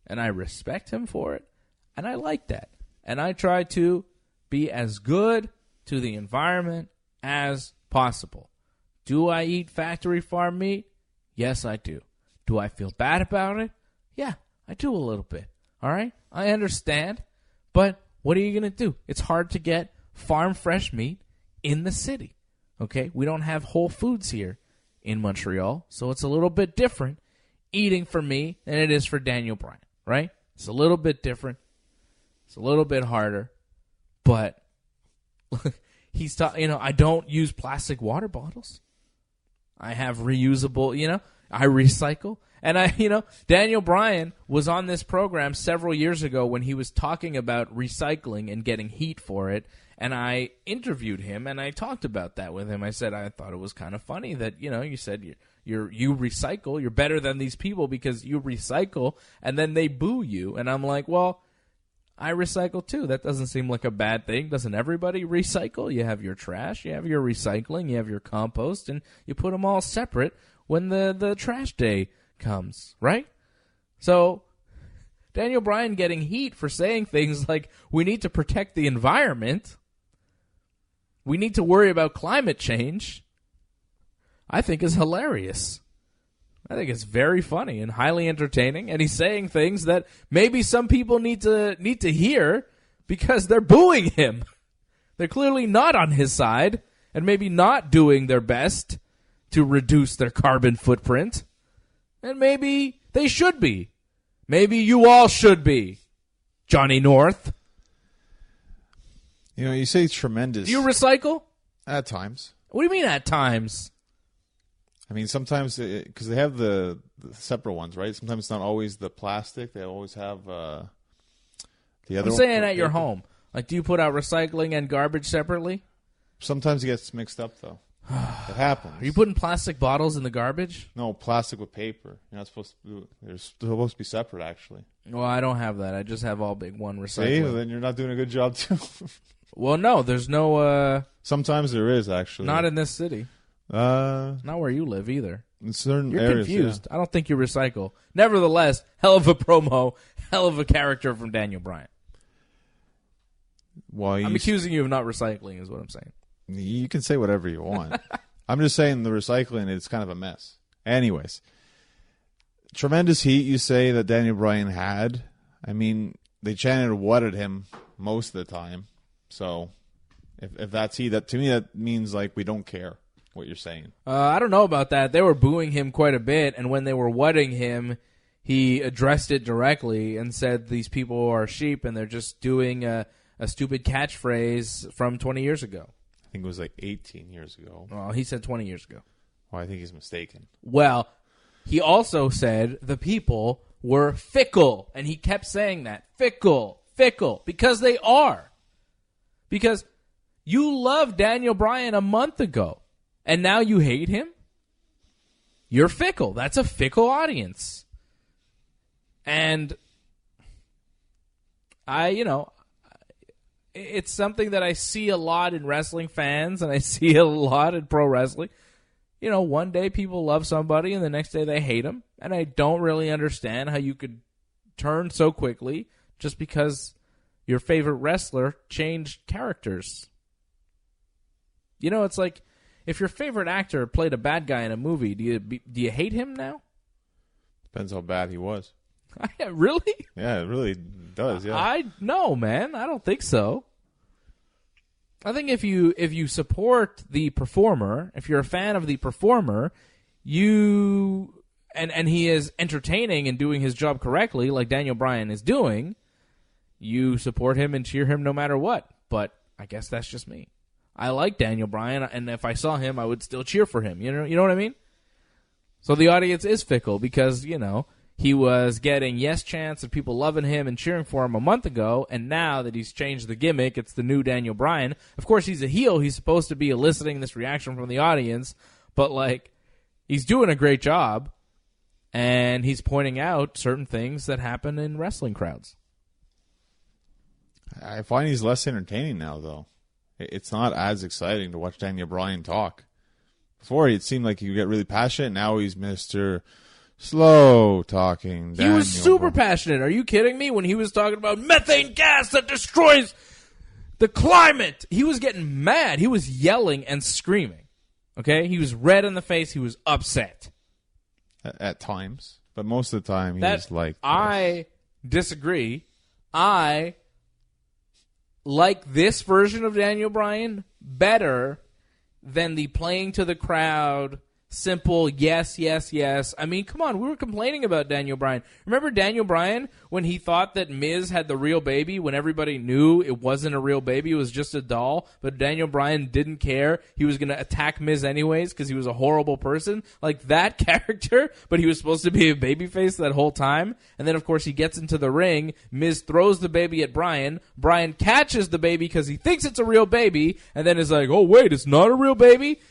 And I respect him for it. And I like that. And I try to be as good to the environment as possible. Do I eat factory farm meat? Yes, I do. Do I feel bad about it? Yeah, I do a little bit. All right? I understand. But what are you going to do? It's hard to get farm fresh meat in the city. Okay? We don't have Whole Foods here in Montreal, so it's a little bit different eating for me than it is for Daniel Bryan, right? It's a little bit different. It's a little bit harder, but he's I don't use plastic water bottles. I have reusable, I recycle. And Daniel Bryan was on this program several years ago when he was talking about recycling and getting heat for it. And I interviewed him and I talked about that with him. I said, I thought it was kind of funny that, you said you recycle, you're better than these people because you recycle and then they boo you. And I'm like, well, I recycle too. That doesn't seem like a bad thing. Doesn't everybody recycle? You have your trash, you have your recycling, you have your compost, and you put them all separate when the trash day comes, right? So Daniel Bryan getting heat for saying things like we need to protect the environment, we need to worry about climate change, I think is hilarious. I think it's very funny and highly entertaining, and he's saying things that maybe some people need to hear because they're booing him. They're clearly not on his side and maybe not doing their best to reduce their carbon footprint. And maybe they should be. Maybe you all should be, Johnny North. You know, you say tremendous. Do you recycle? At times. What do you mean at times? I mean, sometimes, because they have the separate ones, right? Sometimes it's not always the plastic. They always have the other I'm saying at your home. Like, do you put out recycling and garbage separately? Sometimes it gets mixed up, though. It happens. Are you putting plastic bottles in the garbage? No, plastic with paper. You're not supposed to do it. They're supposed to be separate, actually. Well, I don't have that. I just have all big one recycling. See, well, then you're not doing a good job, too. Well, no, there's no... Sometimes there is, actually. Not in this city. Not where you live, either. In certain You're areas, confused. yeah. I don't think you recycle. Nevertheless, hell of a promo, hell of a character from Daniel Bryan. Well, I'm accusing you of not recycling is what I'm saying. You can say whatever you want. I'm just saying the recycling, it's kind of a mess. Anyways, tremendous heat you say that Daniel Bryan had. I mean, they chanted what at him most of the time. So if that's heat, that to me that means like we don't care what you're saying. I don't know about that. They were booing him quite a bit, and when they were whatting him, he addressed it directly and said these people are sheep and they're just doing a stupid catchphrase from 20 years ago. I think it was like 18 years ago. Well, he said 20 years ago. Well, I think he's mistaken. Well, he also said the people were fickle, and he kept saying that. Fickle, because they are. Because you loved Daniel Bryan a month ago, and now you hate him? You're fickle. That's a fickle audience. And it's something that I see a lot in wrestling fans, and I see a lot in pro wrestling. You know, one day people love somebody, and the next day they hate them. And I don't really understand how you could turn so quickly just because your favorite wrestler changed characters. You know, it's like if your favorite actor played a bad guy in a movie, do you hate him now? Depends how bad he was. Really? Yeah, it really does, yeah. No, man, I don't think so. I think if you support the performer, if you're a fan of the performer, and he is entertaining and doing his job correctly, like Daniel Bryan is doing, you support him and cheer him no matter what. But I guess that's just me. I like Daniel Bryan, and if I saw him, I would still cheer for him. You know what I mean? So the audience is fickle because, he was getting yes chants of people loving him and cheering for him a month ago, and now that he's changed the gimmick, it's the new Daniel Bryan. Of course, he's a heel. He's supposed to be eliciting this reaction from the audience, but, he's doing a great job, and he's pointing out certain things that happen in wrestling crowds. I find he's less entertaining now, though. It's not as exciting to watch Daniel Bryan talk. Before, it seemed like he would get really passionate. Now he's Mr. Slow talking. He was super passionate. Are you kidding me? When he was talking about methane gas that destroys the climate, he was getting mad. He was yelling and screaming. Okay? He was red in the face. He was upset. At times. But most of the time, he was like... I disagree. I like this version of Daniel Bryan better than the playing to the crowd... simple, yes, yes, yes. I mean, come on, we were complaining about Daniel Bryan. Remember Daniel Bryan when he thought that Miz had the real baby when everybody knew it wasn't a real baby, it was just a doll, but Daniel Bryan didn't care. He was going to attack Miz anyways because he was a horrible person. Like that character, but he was supposed to be a babyface that whole time. And then, of course, he gets into the ring. Miz throws the baby at Bryan. Bryan catches the baby because he thinks it's a real baby, and then is like, oh, wait, it's not a real baby?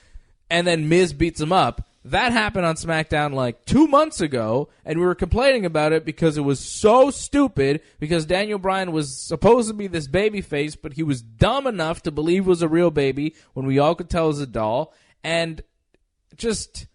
And then Miz beats him up. That happened on SmackDown 2 months ago, and we were complaining about it because it was so stupid because Daniel Bryan was supposed to be this baby face, but he was dumb enough to believe it was a real baby when we all could tell it was a doll, and just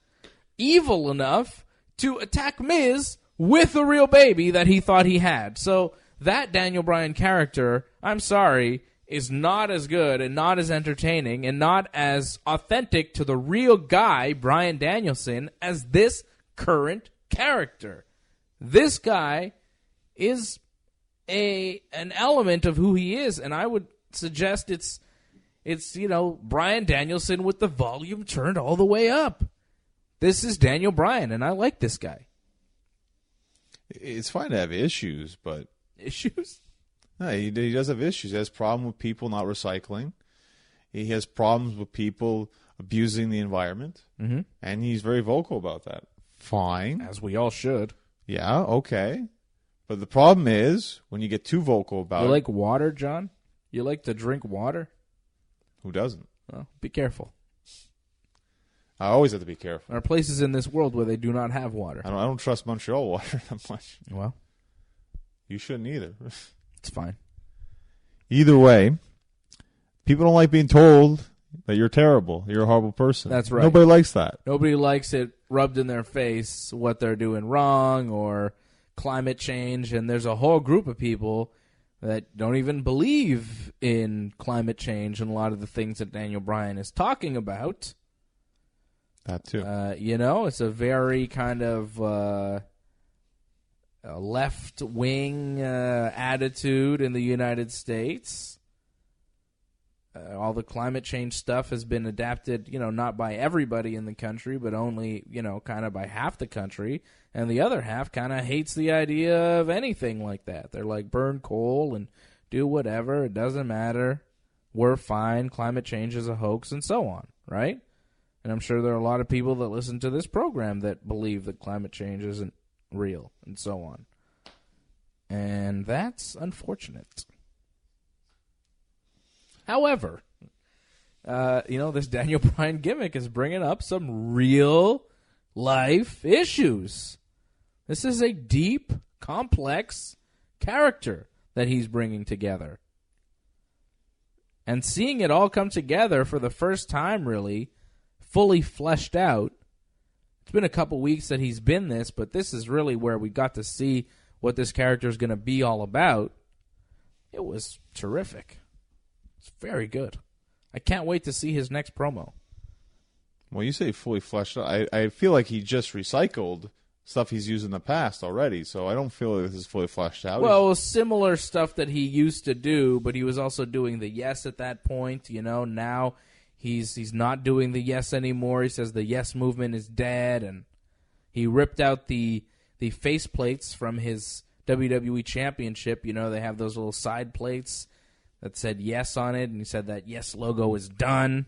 evil enough to attack Miz with a real baby that he thought he had. So that Daniel Bryan character, I'm sorry, is not as good and not as entertaining and not as authentic to the real guy, Bryan Danielson, as this current character. This guy is an element of who he is, and I would suggest it's Bryan Danielson with the volume turned all the way up. This is Daniel Bryan, and I like this guy. It's fine to have issues, but... Issues? No, he does have issues. He has problems with people not recycling. He has problems with people abusing the environment. Mm-hmm. And he's very vocal about that. Fine. As we all should. Yeah, okay. But the problem is, when you get too vocal about You it... like water, John? You like to drink water? Who doesn't? Well, be careful. I always have to be careful. There are places in this world where they do not have water. I don't trust Montreal water that much. Well, You shouldn't either. it's fine. Either way, people don't like being told that you're terrible. You're a horrible person. That's right. Nobody likes that. Nobody likes it rubbed in their face what they're doing wrong or climate change, and there's a whole group of people that don't even believe in climate change and a lot of the things that Daniel Bryan is talking about. That too. It's a very kind of left-wing attitude in the United States. All the climate change stuff has been adapted, not by everybody in the country, but only, kind of by half the country. And the other half kind of hates the idea of anything like that. They're like, burn coal and do whatever. It doesn't matter. We're fine. Climate change is a hoax and so on, right? And I'm sure there are a lot of people that listen to this program that believe that climate change isn't real and so on. And that's unfortunate. However, this Daniel Bryan gimmick is bringing up some real life issues. This is a deep, complex character that he's bringing together. And seeing it all come together for the first time, really, fully fleshed out. It's been a couple weeks that he's been this, but this is really where we got to see what this character is going to be all about. It was terrific. It's very good. I can't wait to see his next promo. Well, you say fully fleshed out. I feel like he just recycled stuff he's used in the past already, so I don't feel like this is fully fleshed out. Well, similar stuff that he used to do, but he was also doing the yes at that point. Now he's not doing the yes anymore. He says the yes movement is dead, and he ripped out the face plates from his WWE Championship. They have those little side plates that said yes on it, and he said that yes logo is done.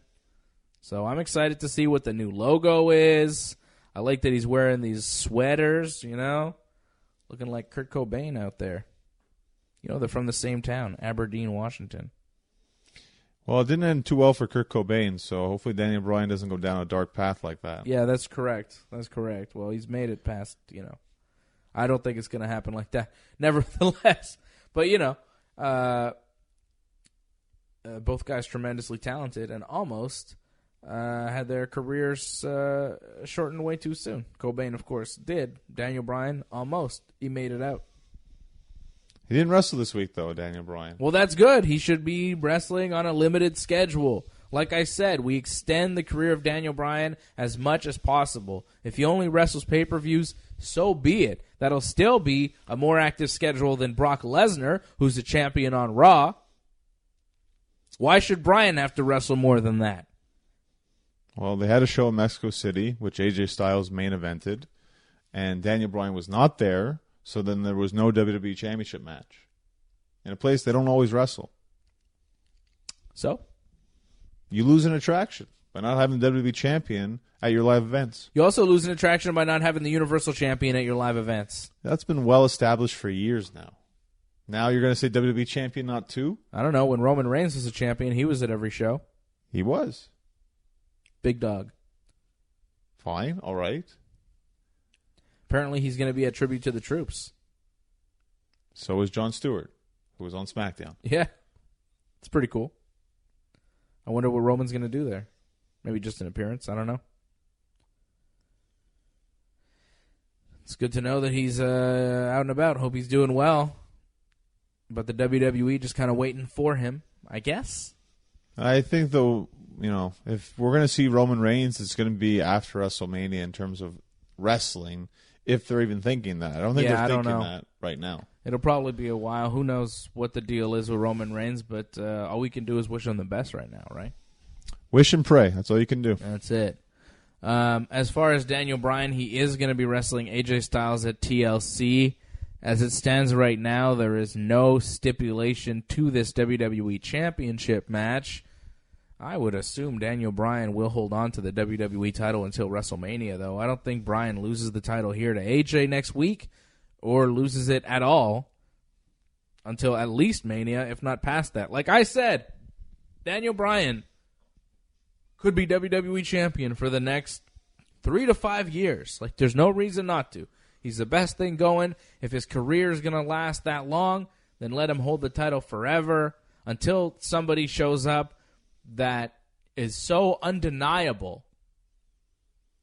So I'm excited to see what the new logo is. I like that he's wearing these sweaters, looking like Kurt Cobain out there. They're from the same town, Aberdeen, Washington. Well, it didn't end too well for Kurt Cobain, so hopefully Daniel Bryan doesn't go down a dark path like that. Yeah, that's correct. Well, he's made it past, I don't think it's going to happen like that. Nevertheless, but, both guys tremendously talented and almost had their careers shortened way too soon. Cobain, of course, did. Daniel Bryan, almost. He made it out. He didn't wrestle this week, though, Daniel Bryan. Well, that's good. He should be wrestling on a limited schedule. Like I said, we extend the career of Daniel Bryan as much as possible. If he only wrestles pay-per-views, so be it. That'll still be a more active schedule than Brock Lesnar, who's the champion on Raw. Why should Bryan have to wrestle more than that? Well, they had a show in Mexico City, which AJ Styles main evented, and Daniel Bryan was not there, so then there was no WWE Championship match. In a place they don't always wrestle. So? You lose an attraction by not having the WWE Champion at your live events. You also lose an attraction by not having the Universal Champion at your live events. That's been well established for years now. Now you're going to say WWE Champion not too? I don't know. When Roman Reigns was a champion, he was at every show. He was. Big dog. Fine. All right. Apparently he's going to be a tribute to the troops. So is Jon Stewart, who was on SmackDown. Yeah. It's pretty cool. I wonder what Roman's going to do there. Maybe just an appearance. I don't know. It's good to know that he's out and about. Hope he's doing well. But the WWE just kind of waiting for him, I guess. I think, though, if we're going to see Roman Reigns, it's going to be after WrestleMania in terms of wrestling, if they're even thinking that. I don't think they're thinking that right now. It'll probably be a while. Who knows what the deal is with Roman Reigns, but all we can do is wish him the best right now, right? Wish and pray. That's all you can do. That's it. As far as Daniel Bryan, he is going to be wrestling AJ Styles at TLC As it stands right now, there is no stipulation to this WWE Championship match. I would assume Daniel Bryan will hold on to the WWE title until WrestleMania, though. I don't think Bryan loses the title here to AJ next week or loses it at all until at least Mania, if not past that. Like I said, Daniel Bryan could be WWE champion for the next 3 to 5 years. Like, there's no reason not to. He's the best thing going. If his career is going to last that long, then let him hold the title forever until somebody shows up that is so undeniable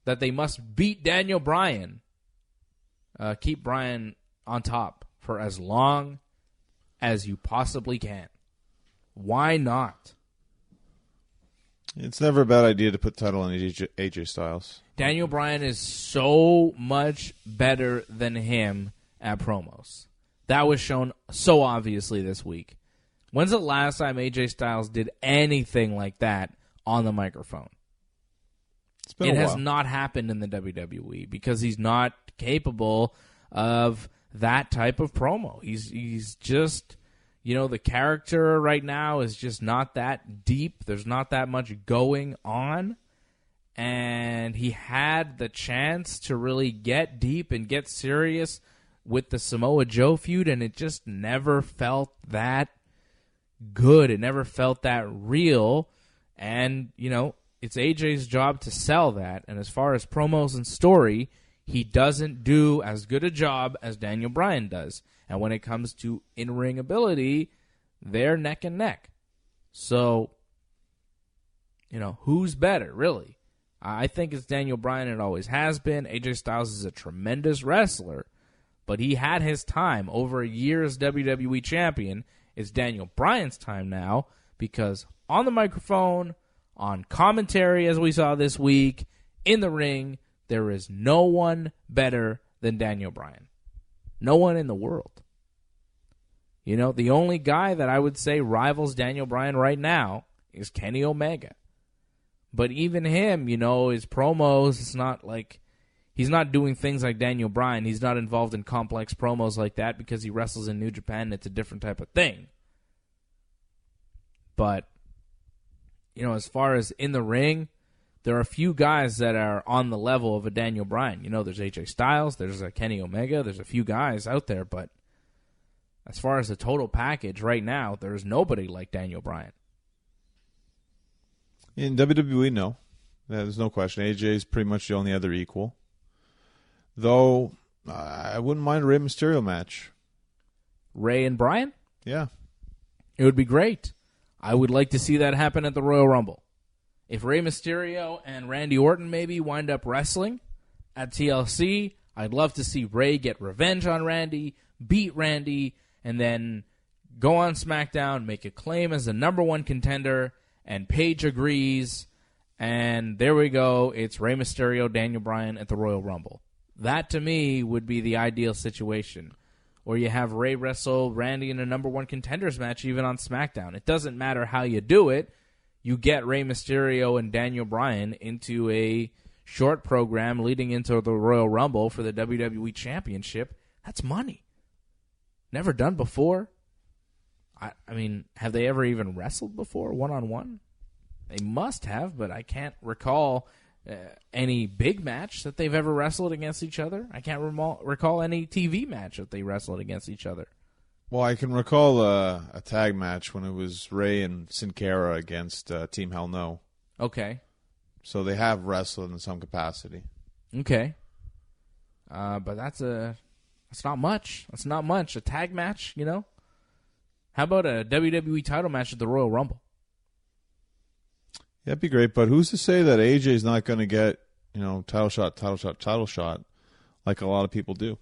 that they must beat Daniel Bryan. Keep Bryan on top for as long as you possibly can. Why not? It's never a bad idea to put title on AJ Styles. Daniel Bryan is so much better than him at promos. That was shown so obviously this week. When's the last time AJ Styles did anything like that on the microphone? It's been a while. It has not happened in the WWE because he's not capable of that type of promo. He's just, the character right now is just not that deep. There's not that much going on. And he had the chance to really get deep and get serious with the Samoa Joe feud, and it just never felt that good. It never felt that real. And, it's AJ's job to sell that. And as far as promos and story, he doesn't do as good a job as Daniel Bryan does. And when it comes to in-ring ability, they're neck and neck. So, who's better, really? I think it's Daniel Bryan. It always has been. AJ Styles is a tremendous wrestler, but he had his time over a year as WWE champion. It's Daniel Bryan's time now because on the microphone, on commentary, as we saw this week, in the ring, there is no one better than Daniel Bryan. No one in the world. The only guy that I would say rivals Daniel Bryan right now is Kenny Omega. But even him, his promos, it's not like he's not doing things like Daniel Bryan. He's not involved in complex promos like that because he wrestles in New Japan and it's a different type of thing. But, as far as in the ring, there are a few guys that are on the level of a Daniel Bryan. There's AJ Styles, there's a Kenny Omega, there's a few guys out there, but as far as the total package right now, there's nobody like Daniel Bryan. In WWE, no. There's no question. AJ is pretty much the only other equal. Though, I wouldn't mind a Rey Mysterio match. Rey and Bryan? Yeah. It would be great. I would like to see that happen at the Royal Rumble. If Rey Mysterio and Randy Orton maybe wind up wrestling at TLC, I'd love to see Rey get revenge on Randy, beat Randy, and then go on SmackDown, make a claim as the number one contender, and Paige agrees, and there we go. It's Rey Mysterio, Daniel Bryan at the Royal Rumble. That, to me, would be the ideal situation. Or you have Rey wrestle Randy in a number one contenders match even on SmackDown. It doesn't matter how you do it. You get Rey Mysterio and Daniel Bryan into a short program leading into the Royal Rumble for the WWE Championship. That's money. Never done before. I mean, have they ever even wrestled before, one-on-one? They must have, but I can't recall any big match that they've ever wrestled against each other. I can't recall any TV match that they wrestled against each other. Well, I can recall a tag match when it was Rey and Sin Cara against Team Hell No. Okay. So they have wrestled in some capacity. Okay. But that's not much. That's not much. A tag match, How about a WWE title match at the Royal Rumble? That'd be great, but who's to say that AJ's not going to get, title shot like a lot of people do?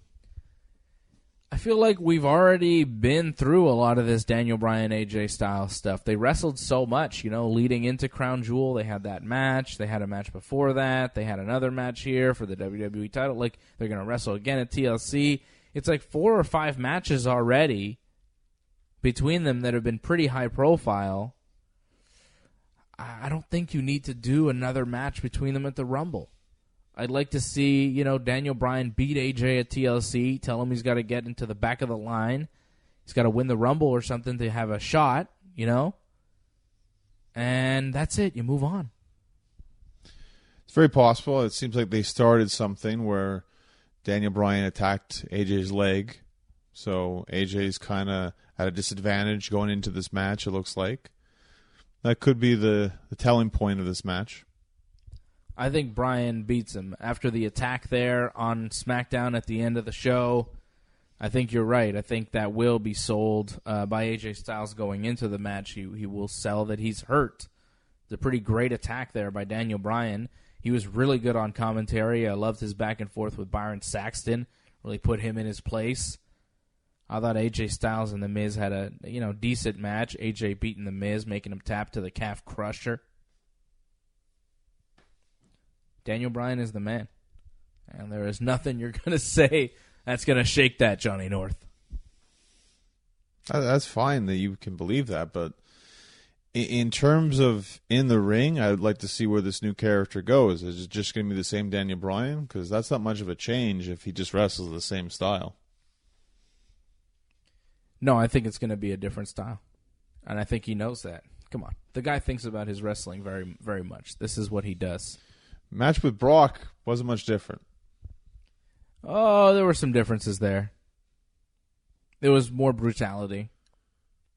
I feel like we've already been through a lot of this Daniel Bryan, AJ Styles stuff. They wrestled so much, leading into Crown Jewel. They had that match. They had a match before that. They had another match here for the WWE title. Like, they're going to wrestle again at TLC. It's like 4 or 5 matches already between them that have been pretty high profile. I don't think you need to do another match between them at the Rumble. I'd like to see, Daniel Bryan beat AJ at TLC, tell him he's got to get into the back of the line. He's got to win the Rumble or something to have a shot, And that's it. You move on. It's very possible. It seems like they started something where Daniel Bryan attacked AJ's leg. So AJ's kind of at a disadvantage going into this match, it looks like. That could be the telling point of this match. I think Bryan beats him. After the attack there on SmackDown at the end of the show, I think you're right. I think that will be sold by AJ Styles going into the match. He will sell that he's hurt. It's a pretty great attack there by Daniel Bryan. He was really good on commentary. I loved his back and forth with Byron Saxton. Really put him in his place. I thought AJ Styles and The Miz had a decent match. AJ beating The Miz, making him tap to the calf crusher. Daniel Bryan is the man. And there is nothing you're going to say that's going to shake that, Johnny North. That's fine that you can believe that, but in terms of in the ring, I would like to see where this new character goes. Is it just going to be the same Daniel Bryan? Because that's not much of a change if he just wrestles the same style. No, I think it's going to be a different style. And I think he knows that. Come on. The guy thinks about his wrestling very, very much. This is what he does. Match with Brock wasn't much different. Oh, there were some differences there. There was more brutality.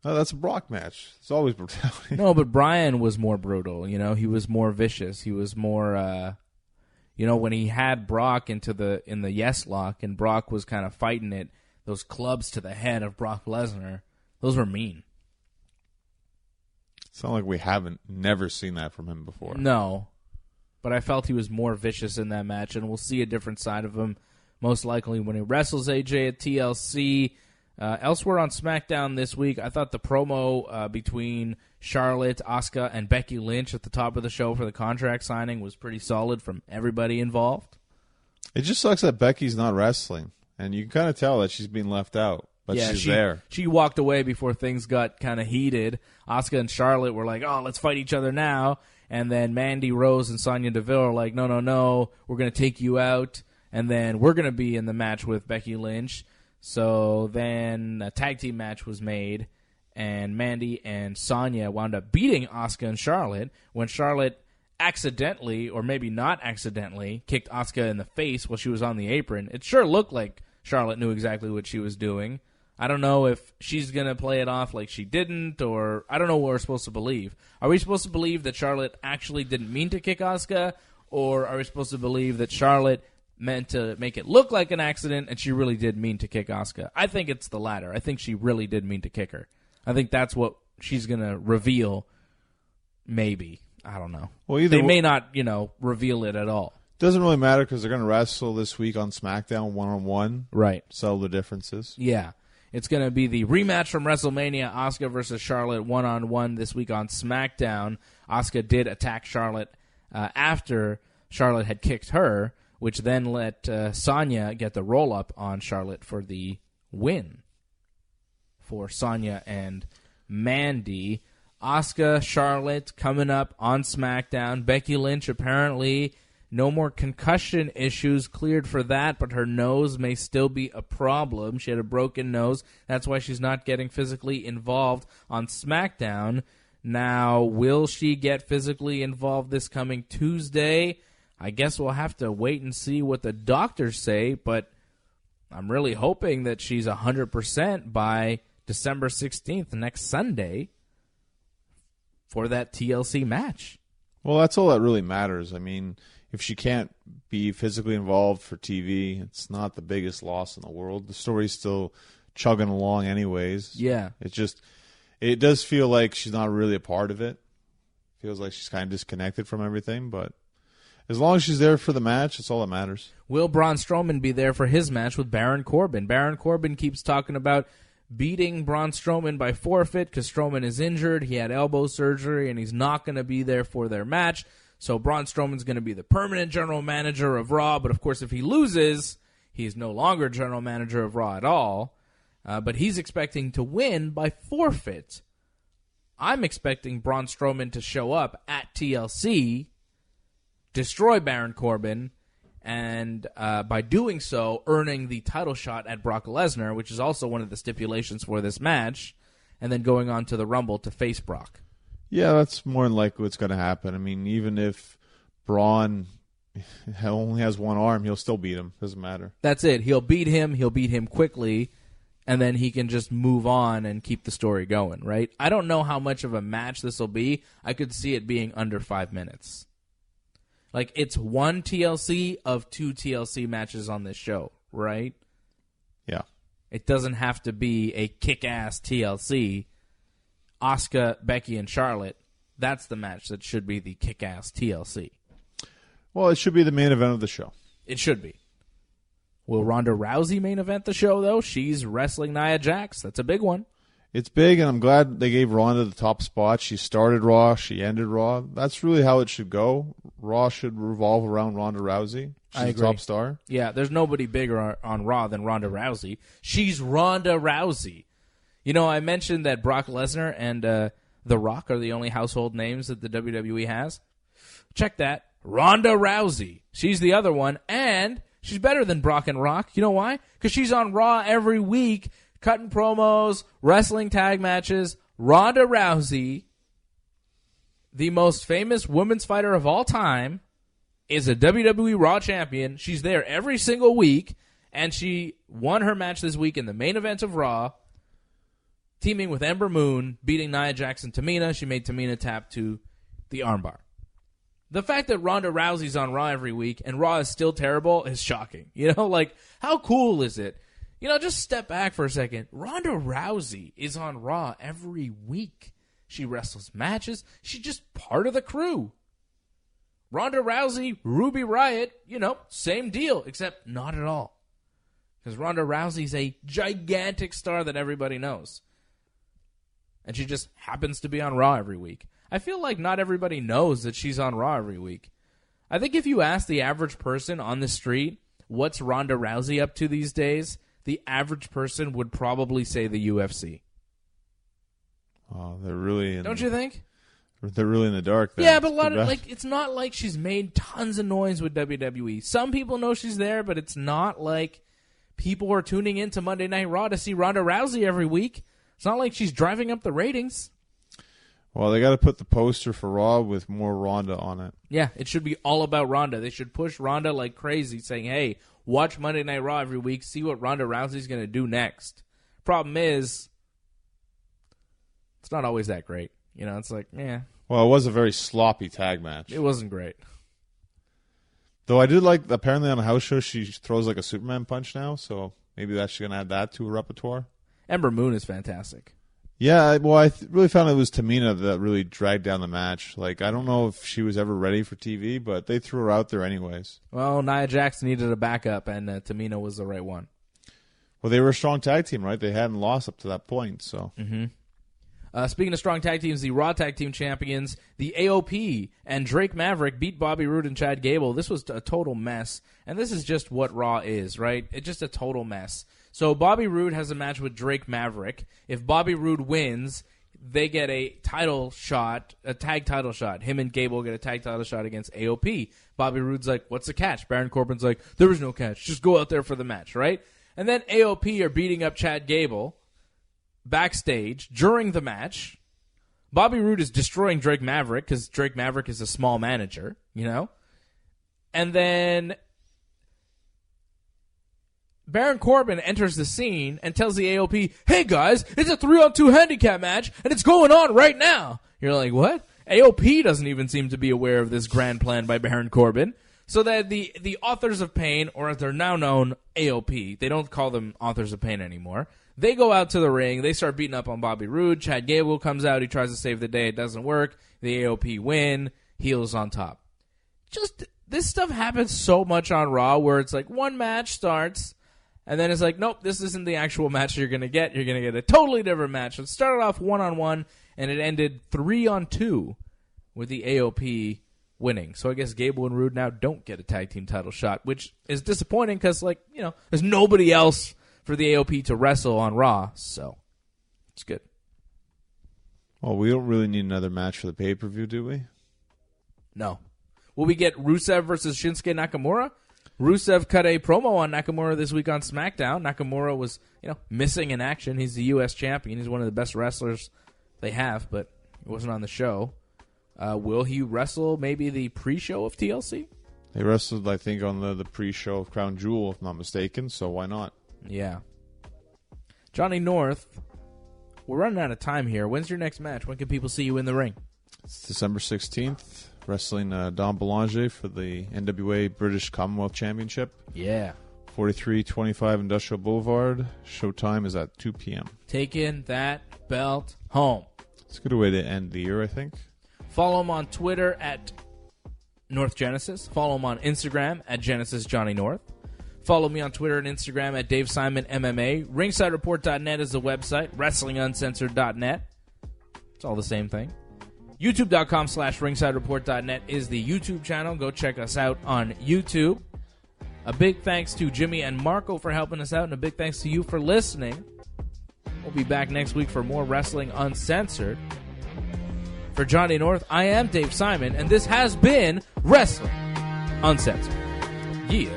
Oh, that's a Brock match. It's always brutality. No, but Bryan was more brutal. He was more vicious. He was more, when he had Brock in the yes lock and Brock was kind of fighting it, those clubs to the head of Brock Lesnar, those were mean. It's not like we haven't never seen that from him before. No, but I felt he was more vicious in that match, and we'll see a different side of him most likely when he wrestles AJ at TLC. Elsewhere on SmackDown this week, I thought the promo between Charlotte, Asuka, and Becky Lynch at the top of the show for the contract signing was pretty solid from everybody involved. It just sucks that Becky's not wrestling, and you can kind of tell that she's being left out, but yeah, she's there. She walked away before things got kind of heated. Asuka and Charlotte were like, oh, let's fight each other now. And then Mandy Rose and Sonya Deville are like, no, we're going to take you out, and then we're going to be in the match with Becky Lynch. So then a tag team match was made, and Mandy and Sonya wound up beating Asuka and Charlotte when Charlotte accidentally, or maybe not accidentally, kicked Asuka in the face while she was on the apron. It sure looked like Charlotte knew exactly what she was doing. I don't know if she's going to play it off like she didn't, or I don't know what we're supposed to believe. Are we supposed to believe that Charlotte actually didn't mean to kick Asuka, or are we supposed to believe that Charlotte meant to make it look like an accident and she really did mean to kick Asuka? I think it's the latter. I think she really did mean to kick her. I think that's what she's going to reveal, maybe. I don't know. Well, they may not, reveal it at all. Doesn't really matter because they're going to wrestle this week on SmackDown one-on-one. Right. Settle the differences. Yeah. It's going to be the rematch from WrestleMania, Asuka versus Charlotte one-on-one this week on SmackDown. Asuka did attack Charlotte after Charlotte had kicked her, which then let Sonya get the roll-up on Charlotte for the win for Sonya and Mandy. Asuka, Charlotte coming up on SmackDown. Becky Lynch apparently no more concussion issues cleared for that, but her nose may still be a problem. She had a broken nose. That's why she's not getting physically involved on SmackDown. Now, will she get physically involved this coming Tuesday? I guess we'll have to wait and see what the doctors say, but I'm really hoping that she's 100% by December 16th, next Sunday, for that TLC match. Well, that's all that really matters. I mean, if she can't be physically involved for TV, it's not the biggest loss in the world. The story's still chugging along anyways. Yeah. It does feel like she's not really a part of it. Feels like she's kind of disconnected from everything, but as long as she's there for the match, it's all that matters. Will Braun Strowman be there for his match with Baron Corbin? Baron Corbin keeps talking about beating Braun Strowman by forfeit because Strowman is injured. He had elbow surgery, and he's not going to be there for their match. So Braun Strowman's going to be the permanent general manager of Raw. But, of course, if he loses, he's no longer general manager of Raw at all. But he's expecting to win by forfeit. I'm expecting Braun Strowman to show up at TLC, destroy Baron Corbin, and by doing so, earning the title shot at Brock Lesnar, which is also one of the stipulations for this match, and then going on to the Rumble to face Brock. Yeah, that's more than likely what's going to happen. I mean, even if Braun only has one arm, he'll still beat him. Doesn't matter. That's it. He'll beat him quickly, and then he can just move on and keep the story going, right? I don't know how much of a match this will be. I could see it being under 5 minutes. Like, it's one TLC of 2 TLC matches on this show, right? Yeah. It doesn't have to be a kick-ass TLC. Asuka, Becky, and Charlotte, that's the match that should be the kick-ass TLC. Well, it should be the main event of the show. It should be. Will Ronda Rousey main event the show, though? She's wrestling Nia Jax. That's a big one. It's big, and I'm glad they gave Ronda the top spot. She started Raw. She ended Raw. That's really how it should go. Raw should revolve around Ronda Rousey. She's the top star. Yeah, there's nobody bigger on Raw than Ronda Rousey. She's Ronda Rousey. You know, I mentioned that Brock Lesnar and The Rock are the only household names that the WWE has. Check that. Ronda Rousey. She's the other one, and she's better than Brock and Rock. You know why? Because she's on Raw every week, cutting promos, wrestling tag matches. Ronda Rousey, the most famous women's fighter of all time, is a WWE Raw champion. She's there every single week, and she won her match this week in the main event of Raw, teaming with Ember Moon, beating Nia Jax and Tamina. She made Tamina tap to the armbar. The fact that Ronda Rousey's on Raw every week and Raw is still terrible is shocking. You know, like, how cool is it? You know, just step back for a second. Ronda Rousey is on Raw every week. She wrestles matches. She's just part of the crew. Ronda Rousey, Ruby Riott, you know, same deal, except not at all. Because Ronda Rousey's a gigantic star that everybody knows. And she just happens to be on Raw every week. I feel like not everybody knows that she's on Raw every week. I think if you ask the average person on the street, what's Ronda Rousey up to these days, the average person would probably say the UFC. Oh, they're really Don't you think? They're really in the dark there. Yeah, but it's not like she's made tons of noise with WWE. Some people know she's there, but it's not like people are tuning into Monday Night Raw to see Ronda Rousey every week. It's not like she's driving up the ratings. Well, they got to put the poster for Raw with more Ronda on it. Yeah, it should be all about Ronda. They should push Ronda like crazy, saying, hey, watch Monday Night Raw every week, see what Ronda Rousey's going to do next. Problem is, it's not always that great. You know, it's like, yeah. Well, it was a very sloppy tag match. It wasn't great. Though I did like, apparently on a house show, she throws like a Superman punch now, so maybe that's going to add that to her repertoire. Ember Moon is fantastic. Yeah, well, I really found it was Tamina that really dragged down the match. Like, I don't know if she was ever ready for TV, but they threw her out there anyways. Well, Nia Jax needed a backup, and Tamina was the right one. Well, they were a strong tag team, right? They hadn't lost up to that point, so. Mm-hmm. Speaking of strong tag teams, the Raw Tag Team Champions, the AOP, and Drake Maverick beat Bobby Roode and Chad Gable. This was a total mess, and this is just what Raw is, right? It's just a total mess. So Bobby Roode has a match with Drake Maverick. If Bobby Roode wins, they get a title shot, a tag title shot. Him and Gable get a tag title shot against AOP. Bobby Roode's like, what's the catch? Baron Corbin's like, there is no catch. Just go out there for the match, right? And then AOP are beating up Chad Gable backstage during the match. Bobby Roode is destroying Drake Maverick because Drake Maverick is a small manager, you know? And then Baron Corbin enters the scene and tells the AOP, hey guys, it's a 3-on-2 handicap match and it's going on right now. You're like, what? AOP doesn't even seem to be aware of this grand plan by Baron Corbin. So that the Authors of Pain, or as they're now known, AOP, they don't call them Authors of Pain anymore. They go out to the ring. They start beating up on Bobby Roode. Chad Gable comes out. He tries to save the day. It doesn't work. The AOP win. Heels on top. Just, this stuff happens so much on Raw where it's like one match starts, and then it's like, nope, this isn't the actual match you're going to get. You're going to get a totally different match. It started off 1-on-1, and it ended 3-on-2 with the AOP winning. So I guess Gable and Roode now don't get a tag team title shot, which is disappointing because, like, you know, there's nobody else for the AOP to wrestle on Raw, so it's good. Well, we don't really need another match for the pay-per-view, do we? No. Will we get Rusev versus Shinsuke Nakamura? Rusev cut a promo on Nakamura this week on SmackDown. Nakamura was, missing in action. He's the U.S. champion. He's one of the best wrestlers they have, but he wasn't on the show. Will he wrestle maybe the pre-show of TLC? They wrestled, I think, on the pre-show of Crown Jewel, if not mistaken, so why not? Yeah. Johnny North, we're running out of time here. When's your next match? When can people see you in the ring? It's December 16th, wrestling Dom Boulanger for the NWA British Commonwealth Championship. Yeah. 4325 Industrial Boulevard. Showtime is at 2 p.m. Taking that belt home. It's a good way to end the year, I think. Follow him on Twitter at North Genesis. Follow him on Instagram at Genesis Johnny North. Follow me on Twitter and Instagram at Dave Simon MMA. RingsideReport.net is the website. WrestlingUncensored.net. It's all the same thing. YouTube.com/RingsideReport.net is the YouTube channel. Go check us out on YouTube. A big thanks to Jimmy and Marco for helping us out, and a big thanks to you for listening. We'll be back next week for more Wrestling Uncensored. For Johnny North, I am Dave Simon, and this has been Wrestling Uncensored. Yeah.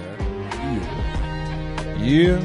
Yeah.